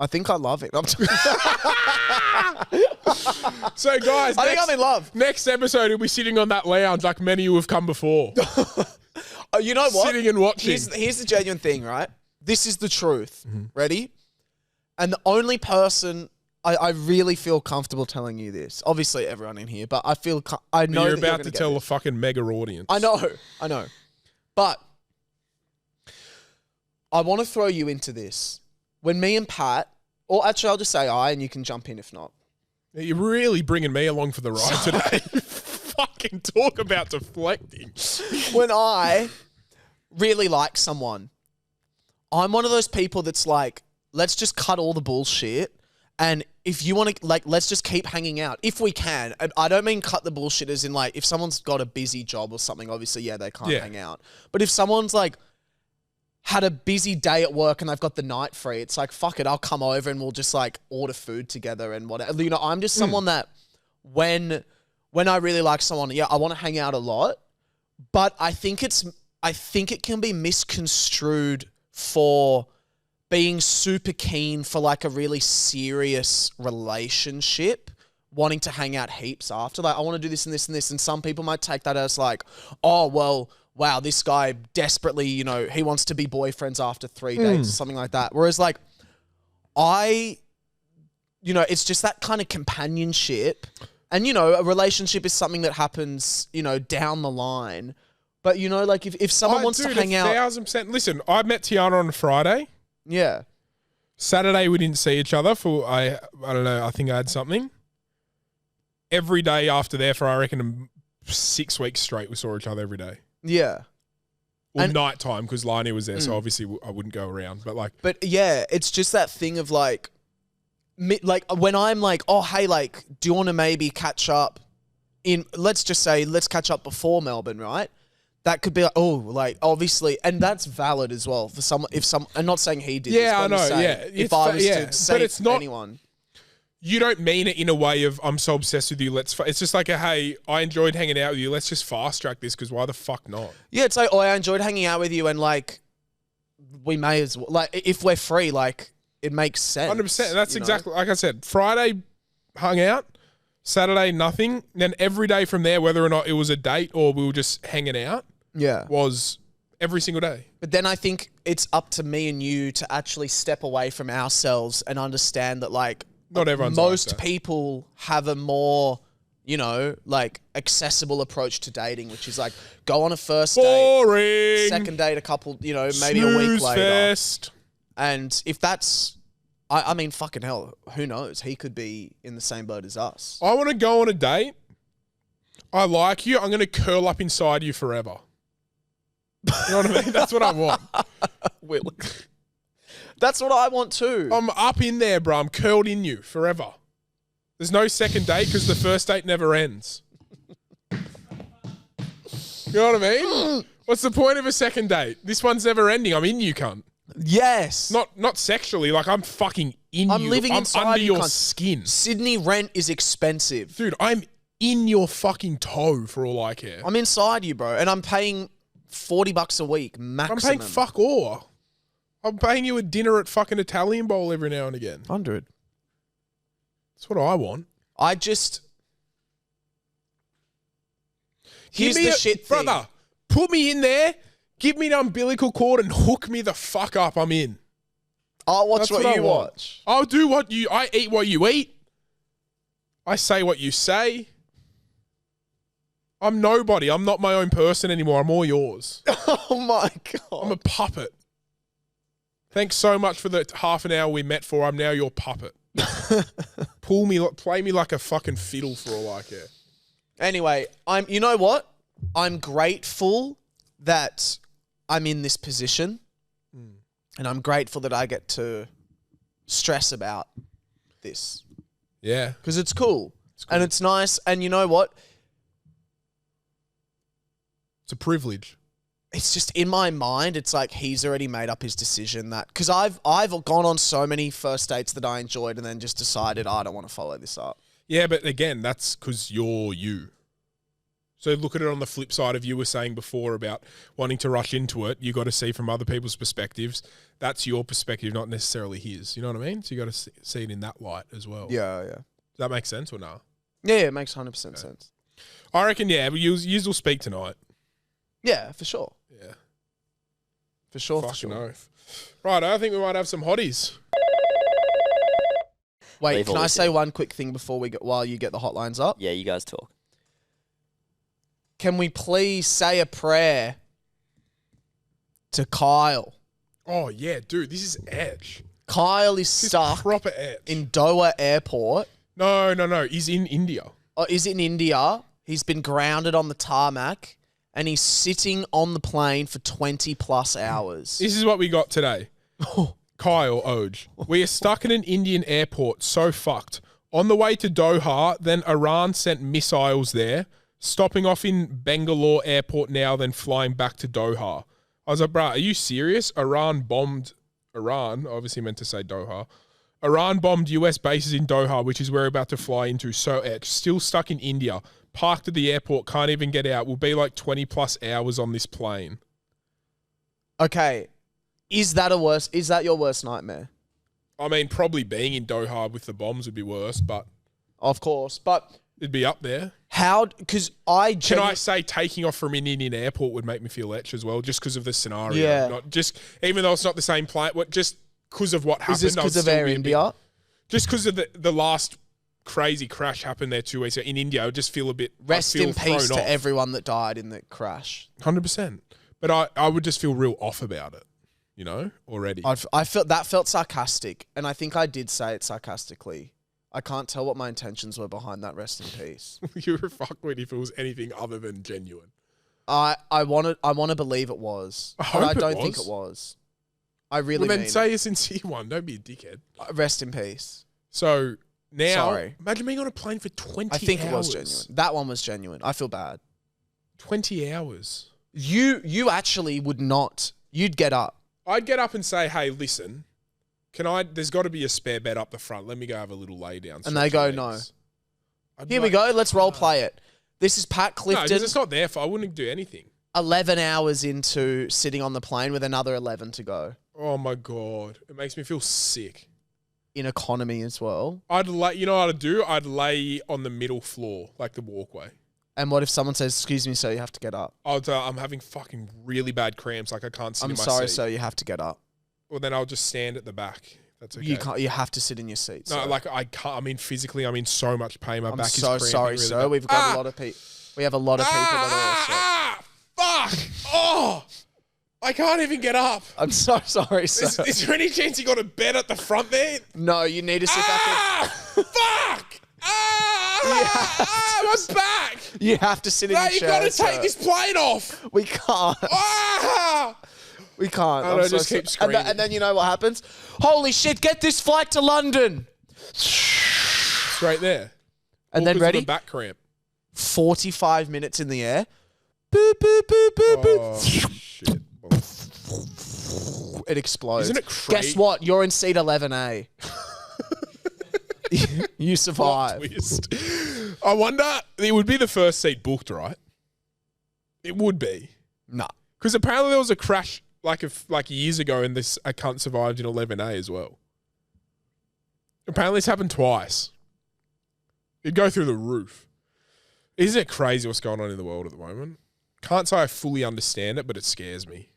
I think I love it. So, guys, I think I'm in love. next episode, we'll be sitting on that lounge like many who have come before. Oh, you know what? Sitting and watching. Here's the genuine thing, right? This is the truth. Ready? And the only person I really feel comfortable telling you this. Obviously, everyone in here, but I know You're that about gonna to get tell it. a fucking mega audience. I know. But I want to throw you into this. When me and Pat, or actually I'll just say and you can jump in if not. You're really bringing me along for the ride today. Fucking talk about deflecting. When I really like someone, I'm one of those people that's like, let's just cut all the bullshit. And if you want to, like, let's just keep hanging out if we can. And I don't mean cut the bullshit as in like, if someone's got a busy job or something, obviously, yeah, they can't hang out. But if someone's like had a busy day at work and they've got the night free, it's like, fuck it, I'll come over and we'll just like order food together and whatever. You know, I'm just someone that when I really like someone, yeah, I want to hang out a lot. But I think it can be misconstrued for being super keen for like a really serious relationship, wanting to hang out heaps after. Like, I want to do this and this and this. And some people might take that as like, oh, well, wow, this guy desperately, you know, he wants to be boyfriends after 3 dates or something like that. Whereas like, you know, it's just that kind of companionship. And, you know, a relationship is something that happens, you know, down the line. But, you know, like if someone wants to hang out. 1,000%. Listen, I met Tiana on a Friday. Yeah. Saturday, we didn't see each other for, I don't know, I think I had something. Every day after there for, I reckon, 6 weeks straight, we saw each other every day. Yeah. Well, And- nighttime, because Liney was there, so obviously I wouldn't go around. But like, But yeah, it's just that thing of like when I'm like, oh, hey, like, do you want to maybe catch up let's just say, let's catch up before Melbourne, right? That could be like, oh, like, obviously, and that's valid as well for someone, I'm not saying he did this, Yeah, but I I'm know, just saying, yeah. if It's I fa- was yeah, to but say it's not- anyone. you don't mean it in a way of, I'm so obsessed with you, it's just like hey, I enjoyed hanging out with you, let's just fast track this, because why the fuck not? Yeah, it's like, oh, I enjoyed hanging out with you, and like, we may as well, like, if we're free, like, it makes sense. 100%. That's you know? exactly, like I said, Friday hung out, Saturday nothing, then every day from there, whether or not it was a date or we were just hanging out, Yeah. was every single day. But then I think it's up to me and you to actually step away from ourselves and understand that, like, Not everyone's most like that. people have a more, you know, like, accessible approach to dating, which is like, go on a first date, Boring. second date a couple, you know, maybe a week Snooze later. fest. And if that's, I mean, fucking hell, who knows? He could be in the same boat as us. I want to go on a date. I like you. I'm going to curl up inside you forever. You know what I mean? That's what I want. That's what I want too. I'm up in there, bro. I'm curled in you forever. There's no second date because the first date never ends. You know what I mean? What's the point of a second date? This one's never ending. I'm in you, cunt. Yes. Not sexually. Like, I'm fucking in you. I'm living inside under you, your cunt. skin. Sydney rent is expensive. Dude, I'm in your fucking toe for all I care. I'm inside you, bro. And I'm paying $40 a week maximum. I'm paying fuck all. I'm paying you a dinner at fucking Italian Bowl every now and again. 100. That's what I want. I just... Here's the shit thing. Brother, put me in there, give me the umbilical cord and hook me the fuck up. I'm in. I'll watch That's what I you want. watch. I'll do I eat what you eat. I say what you say. I'm nobody. I'm not my own person anymore. I'm all yours. Oh my God. I'm a puppet. Thanks so much for the half an hour we met for. I'm now your puppet. Play me like a fucking fiddle for all I care. Anyway, you know what? I'm grateful that I'm in this position. And I'm grateful that I get to stress about this. Yeah. Because it's cool. And it's nice. And you know what? It's a privilege. It's just in my mind, it's like he's already made up his decision that... Because I've gone on so many first dates that I enjoyed and then just decided, I don't want to follow this up. Yeah, but again, that's because you're you. So look at it on the flip side of you were saying before about wanting to rush into it. You got to see from other people's perspectives. That's your perspective, not necessarily his. You know what I mean? So you got to see it in that light as well. Yeah. Does that make sense or no? Yeah, it makes 100% sense. I reckon, yeah, yous will speak tonight. Yeah, for sure. Yeah. For sure, Fucking oath. Right, I think we might have some hotties. Wait, Leave can all I this say in. one quick thing while you get the hotlines up? Yeah, you guys talk. Can we please say a prayer to Kyle? Oh, yeah, dude, this is edge. Kyle is This is stuck proper edge. in Doha Airport. No. He's in India. Or is it in India? He's been grounded on the tarmac and he's sitting on the plane for 20 plus hours. This is what we got today. Kyle Oj. We are stuck in an Indian airport, so fucked. On the way to Doha, then Iran sent missiles there, stopping off in Bangalore airport now, then flying back to Doha. I was like, bruh, are you serious? Iran, obviously meant to say Doha. Iran bombed US bases in Doha, which is where we're about to fly into. So edge. Still stuck in India. Parked at the airport, can't even get out. We'll be like 20 plus hours on this plane. Okay. Is that your worst nightmare? I mean, probably being in Doha with the bombs would be worse, but Of course. But it'd be up there. because Can I say taking off from an Indian airport would make me feel etch as well, just because of the scenario? Yeah. Not just, even though it's not the same plane, just because of what happened. Is this because I'd of still Air be a India? just because of the last crazy crash happened there 2 weeks ago in India, I would just feel a bit. Rest in peace to off. everyone that died in the crash. 100%. But I would just feel real off about it, already. I felt that felt sarcastic, and I think I did say it sarcastically. I can't tell what my intentions were behind that rest in peace. You're a fuckwit if it was anything other than genuine. I want to believe it was, I but hope I it don't was. think it was. I really Well, then mean say a sincere one. Don't be a dickhead. rest in peace. So now, Sorry. imagine being on a plane for 20 hours. I think it was genuine. That one was genuine. I feel bad. 20 hours. You actually would not. You'd get up. I'd get up and say, hey, listen, there's got to be a spare bed up the front. Let me go have a little lay down. And they go, no. Here we go. Let's role play it. This is Pat No, Clifton. because it's not there I wouldn't do anything. 11 hours into sitting on the plane with another 11 to go. Oh my God. It makes me feel sick. In economy as well. You know what I'd do? I'd lay on the middle floor, like the walkway. And what if someone says, excuse me, sir, you have to get up? I'm having fucking really bad cramps. Like I can't sit in I'm my sorry, seat. sir, you have to get up. Well, then I'll just stand at the back. That's okay. You can't. You have to sit in your seat. No, sir. like I can't. I mean, physically, I'm in so much pain. My I'm back is so cramping sorry, really sir. bad. We've got a lot of people. We have a lot of people that are also. Fuck! Oh! I can't even get up. I'm so sorry, sir. Is there any chance you got a bed at the front there? No, you need to sit back Fuck! My back! in. You have to sit in No, your you chair, gotta sir. take this plane off. We can't. We can't. I I'm know, so just keep sorry. And then you know what happens? Holy shit, get this flight to London. straight there. And All then 'cause of a ready? back cramp. 45 minutes in the air. Boop, boop, boop, boop, Oh, boop. shit. It explodes. Isn't it crazy? Guess what? You're in seat 11A. You Plot survive. twist. I wonder, it would be the first seat booked, right? It would be. Nah. Because apparently there was a crash like years ago and a cunt survived in 11A as well. Apparently it's happened twice. It'd go through the roof. Isn't it crazy what's going on in the world at the moment? Can't say I fully understand it, but it scares me.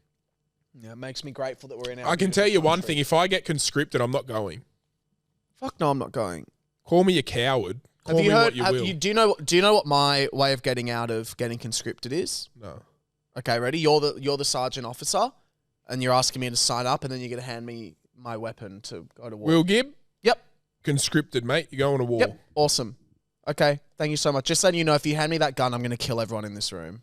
Yeah, it makes me grateful that we're in our I can tell you one country. thing. If I get conscripted, I'm not going. Fuck no, I'm not going. Call me a coward. Call Have you me heard? what you will. Do you know what my way of getting out of getting conscripted is? No. Okay, ready? You're the sergeant officer, and you're asking me to sign up, and then you're gonna hand me my weapon to go to war. Will Gibb? Yep. Conscripted, mate. You're going to war. Yep. Awesome. Okay. Thank you so much. Just letting you know, if you hand me that gun, I'm gonna kill everyone in this room.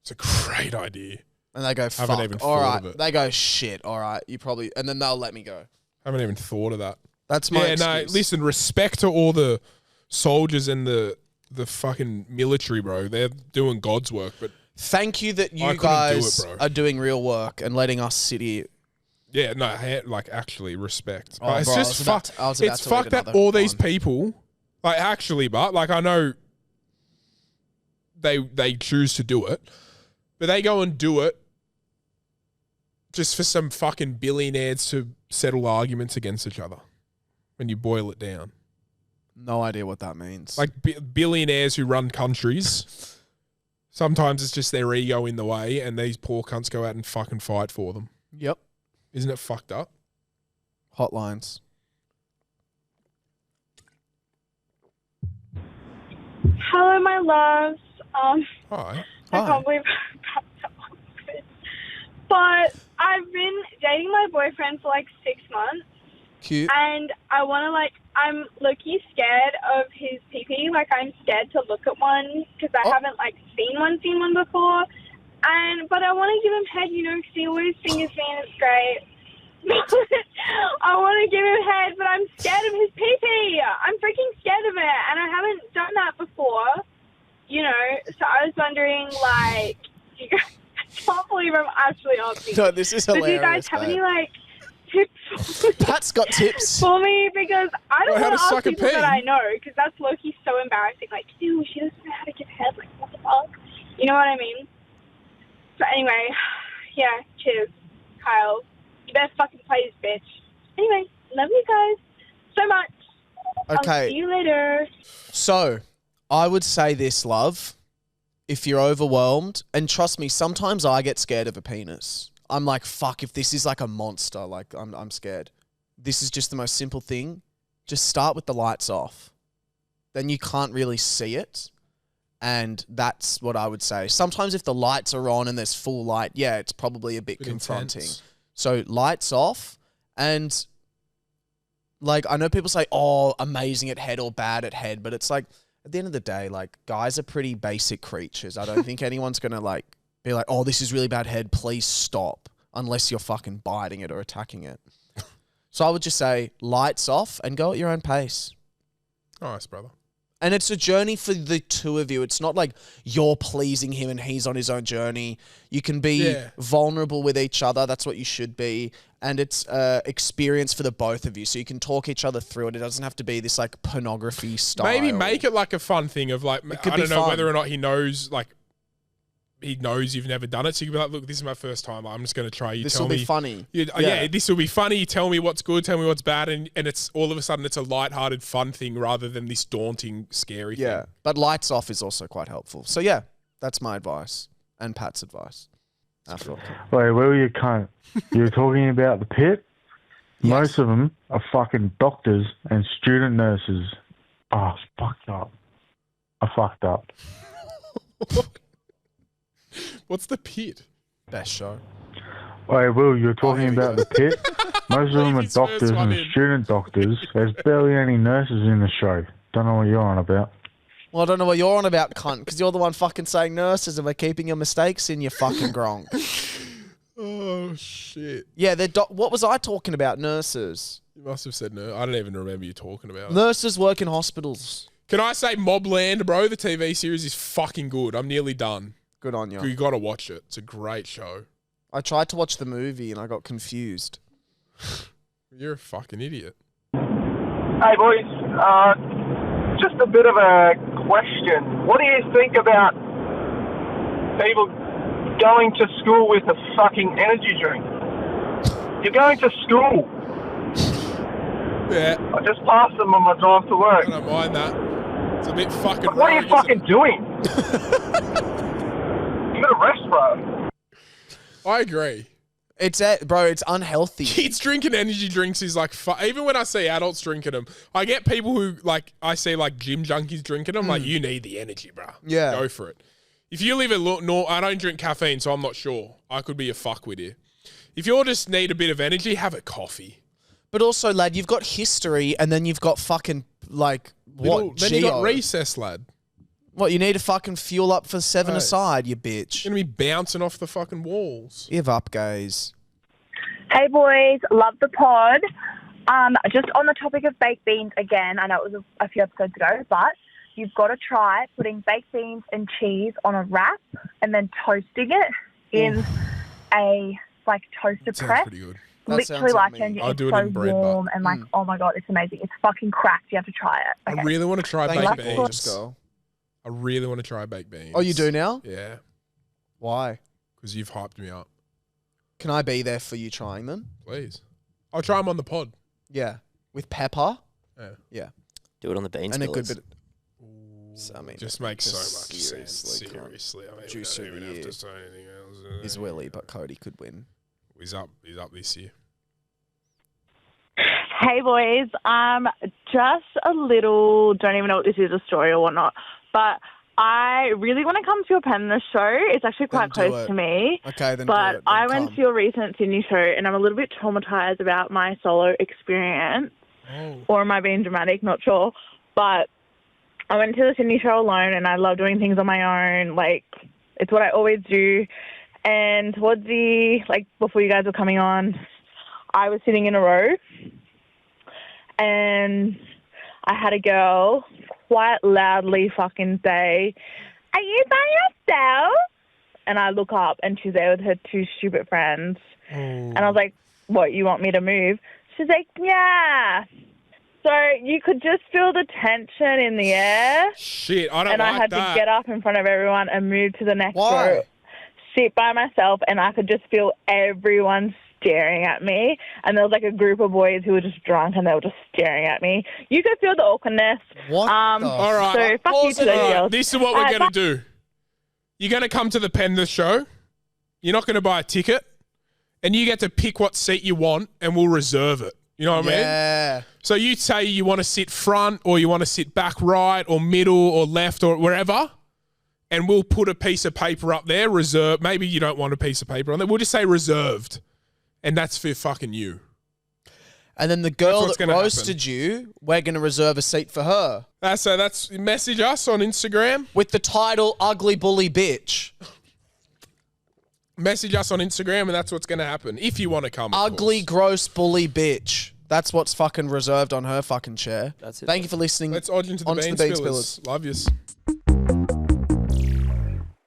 It's a great idea. And they go, fuck. Haven't even All thought right. of it. They go, shit. All right. You probably, and then they'll let me go. Haven't even thought of that. That's my Yeah, no, excuse. listen, respect to all the soldiers and the fucking military, bro. They're doing God's work, but Thank you that you I couldn't do guys it, bro. are doing real work and letting us sit here. yeah, no, like actually respect. Oh, But it's bro, just I was about fucked. to- I was about It's to read fucked that another all these one. people, like actually, but like I know they choose to do it, but they go and do it just for some fucking billionaires to settle arguments against each other. When you boil it down. No idea what that means. Like billionaires who run countries, sometimes it's just their ego in the way, and these poor cunts go out and fucking fight for them. Yep. Isn't it fucked up? Hotlines. Hello, my loves. Hi. I can't believe but I've been dating my boyfriend for like 6 months, Cute. and I'm low-key scared of his pee-pee. Like, I'm scared to look at one because I haven't seen one before. But I want to give him head, because he always fingers me and it's great. I want to give him head, but I'm scared of his pee-pee. I'm freaking scared of it, and I haven't done that before, So I was wondering, do you guys, I can't believe I'm actually asking. No, this is But hilarious. do you guys have babe. any, tips Pat's got tips. for me? Because I don't How want to to ask suck a people pig? that I know, because that's low-key so embarrassing. Like, ew, she doesn't know how to give head. Like, what the fuck? You know what I mean? So anyway, yeah, cheers, Kyle. You better fucking play this bitch. Anyway, love you guys so much. I'll Okay. see you later. So, I would say this, love. If you're overwhelmed, and trust me, sometimes I get scared of a penis. I'm like, fuck, if this is like a monster, like I'm scared. This is just the most simple thing. Just start with the lights off. Then you can't really see it. And that's what I would say. Sometimes if the lights are on and there's full light, yeah, it's probably a bit confronting. Intense. So lights off, and like I know people say, "Oh, amazing at head or bad at head," but it's like at the end of the day, like guys are pretty basic creatures. I don't think anyone's gonna be like, "Oh, this is really bad head. Please stop," unless you're fucking biting it or attacking it. So I would just say lights off and go at your own pace. Nice, brother. And it's a journey for the two of you. It's not like you're pleasing him and he's on his own journey. You can be vulnerable with each other. That's what you should be. And it's experience for the both of you. So you can talk each other through it. It doesn't have to be this like pornography style. Maybe make it like a fun thing of like, could I be don't know fun. whether or not he knows you've never done it. So you can be like, look, this is my first time. I'm just going to try. You This tell will me. be funny. Yeah, this will be funny. Tell me what's good. Tell me what's bad. And it's all of a sudden it's a lighthearted, fun thing rather than this daunting, scary Yeah. thing. But lights off is also quite helpful. So yeah, that's my advice and Pat's advice. After all. Wait, Will, you cunt. You're talking about the pit? Yes. Most of them are fucking doctors and student nurses. Oh, it's fucked up. I fucked up. What's the pit? Best show. Wait, Will, you're talking here we about go. the pit? Most of them are Leave his first doctors one and in. student doctors. There's barely any nurses in the show. Don't know what you're on about. Well, I don't know what you're on about, cunt, because you're the one fucking saying nurses and we're keeping your mistakes in, you fucking gronk. Oh, shit. Yeah, what was I talking about? Nurses. You must have said no. I don't even remember you talking about it. Nurses work in hospitals. Can I say Mobland, bro? The TV series is fucking good. I'm nearly done. Good on you. You got to watch it. It's a great show. I tried to watch the movie and I got confused. You're a fucking idiot. Hey, boys. Just a bit of a question. What do you think about people going to school with a fucking energy drink? You're going to school. Yeah. I just passed them on my drive to work. I don't mind that. It's a bit fucking But what are you rogue, fucking isn't doing? You gotta rest, bro. it? I agree. It's unhealthy. Kids drinking energy drinks is like, even when I see adults drinking them, I get people who, like, I see like gym junkies drinking them. Like, you need the energy, bro. Yeah. Go for it. If you live I don't drink caffeine, so I'm not sure. I could be a fuckwit here. If you just need a bit of energy, have a coffee. But also, lad, you've got history and then you've got fucking, like, what? Then you got Geo? recess, lad. What, you need to fucking fuel up for 7 Right. aside, you bitch. You're going to be bouncing off the fucking walls. Give up, guys. Hey boys, love the pod. Just on the topic of baked beans again, I know it was a few episodes ago, but you've got to try putting baked beans and cheese on a wrap and then toasting it in a like toaster Sounds press. pretty good. That Literally sounds like amazing. changing. I'll It's do it so in bread, but- warm and like, oh my god, it's amazing. It's fucking cracked. You have to try it. Okay. I really want to try Thank baked you, Let's beans. Ogescar. I really want to try baked beans. Oh, you do now? Yeah, Why? because you've hyped me up. Can I be there for you trying them? Please. I'll try them on the pod. Yeah. With pepper? Yeah. Yeah. Do it on the beans. And a good fillers. bit. So, I mean, Just makes so just much sense. seriously can't. Seriously. I mean, Juice we of don't the even have year to say anything else. is Willie, but Cody could win. He's up this year. Hey boys, just a little, don't even know what this is, a story or whatnot, but I really want to come to your Penrith show. It's actually quite Then do close it. to me. Okay, then do But it. Then I went come. to your recent Sydney show and I'm a little bit traumatized about my solo experience. Oh. Or am I being dramatic? Not sure. But I went to the Sydney show alone and I love doing things on my own. Like, it's what I always do. And towards before you guys were coming on, I was sitting in a row and I had a girl quite loudly fucking say, "Are you by yourself?" And I look up and she's there with her two stupid friends. And I was like, "What, you want me to move?" She's like, "Yeah." So you could just feel the tension in the air. Shit, I don't And like I had that. to get up in front of everyone and move to the next Why? row, sit by myself, and I could just feel everyone staring at me. And there was like a group of boys who were just drunk and they were just staring at me. You could feel the awkwardness. What the All right. So fuck you to those All right, girls. this is what we're Alright, going to do. You're going to come to the Penrith show. You're not going to buy a ticket. And you get to pick what seat you want and we'll reserve it. You know what I mean? Yeah. So you say you want to sit front or you want to sit back right or middle or left or wherever. And we'll put a piece of paper up there, reserved. Maybe you don't want a piece of paper on there. We'll just say reserved. And that's for fucking you. And then the girl what's that gonna roasted you, we're going to reserve a seat for her. So that's message us on Instagram. With the title, Ugly Bully Bitch. Message us on Instagram and that's what's going to happen. If you want to come. of Ugly, course. gross bully bitch. That's what's fucking reserved on her fucking chair. That's it. Thank you for listening. Let's odge into the onto bean the Bean spillers. Love yous.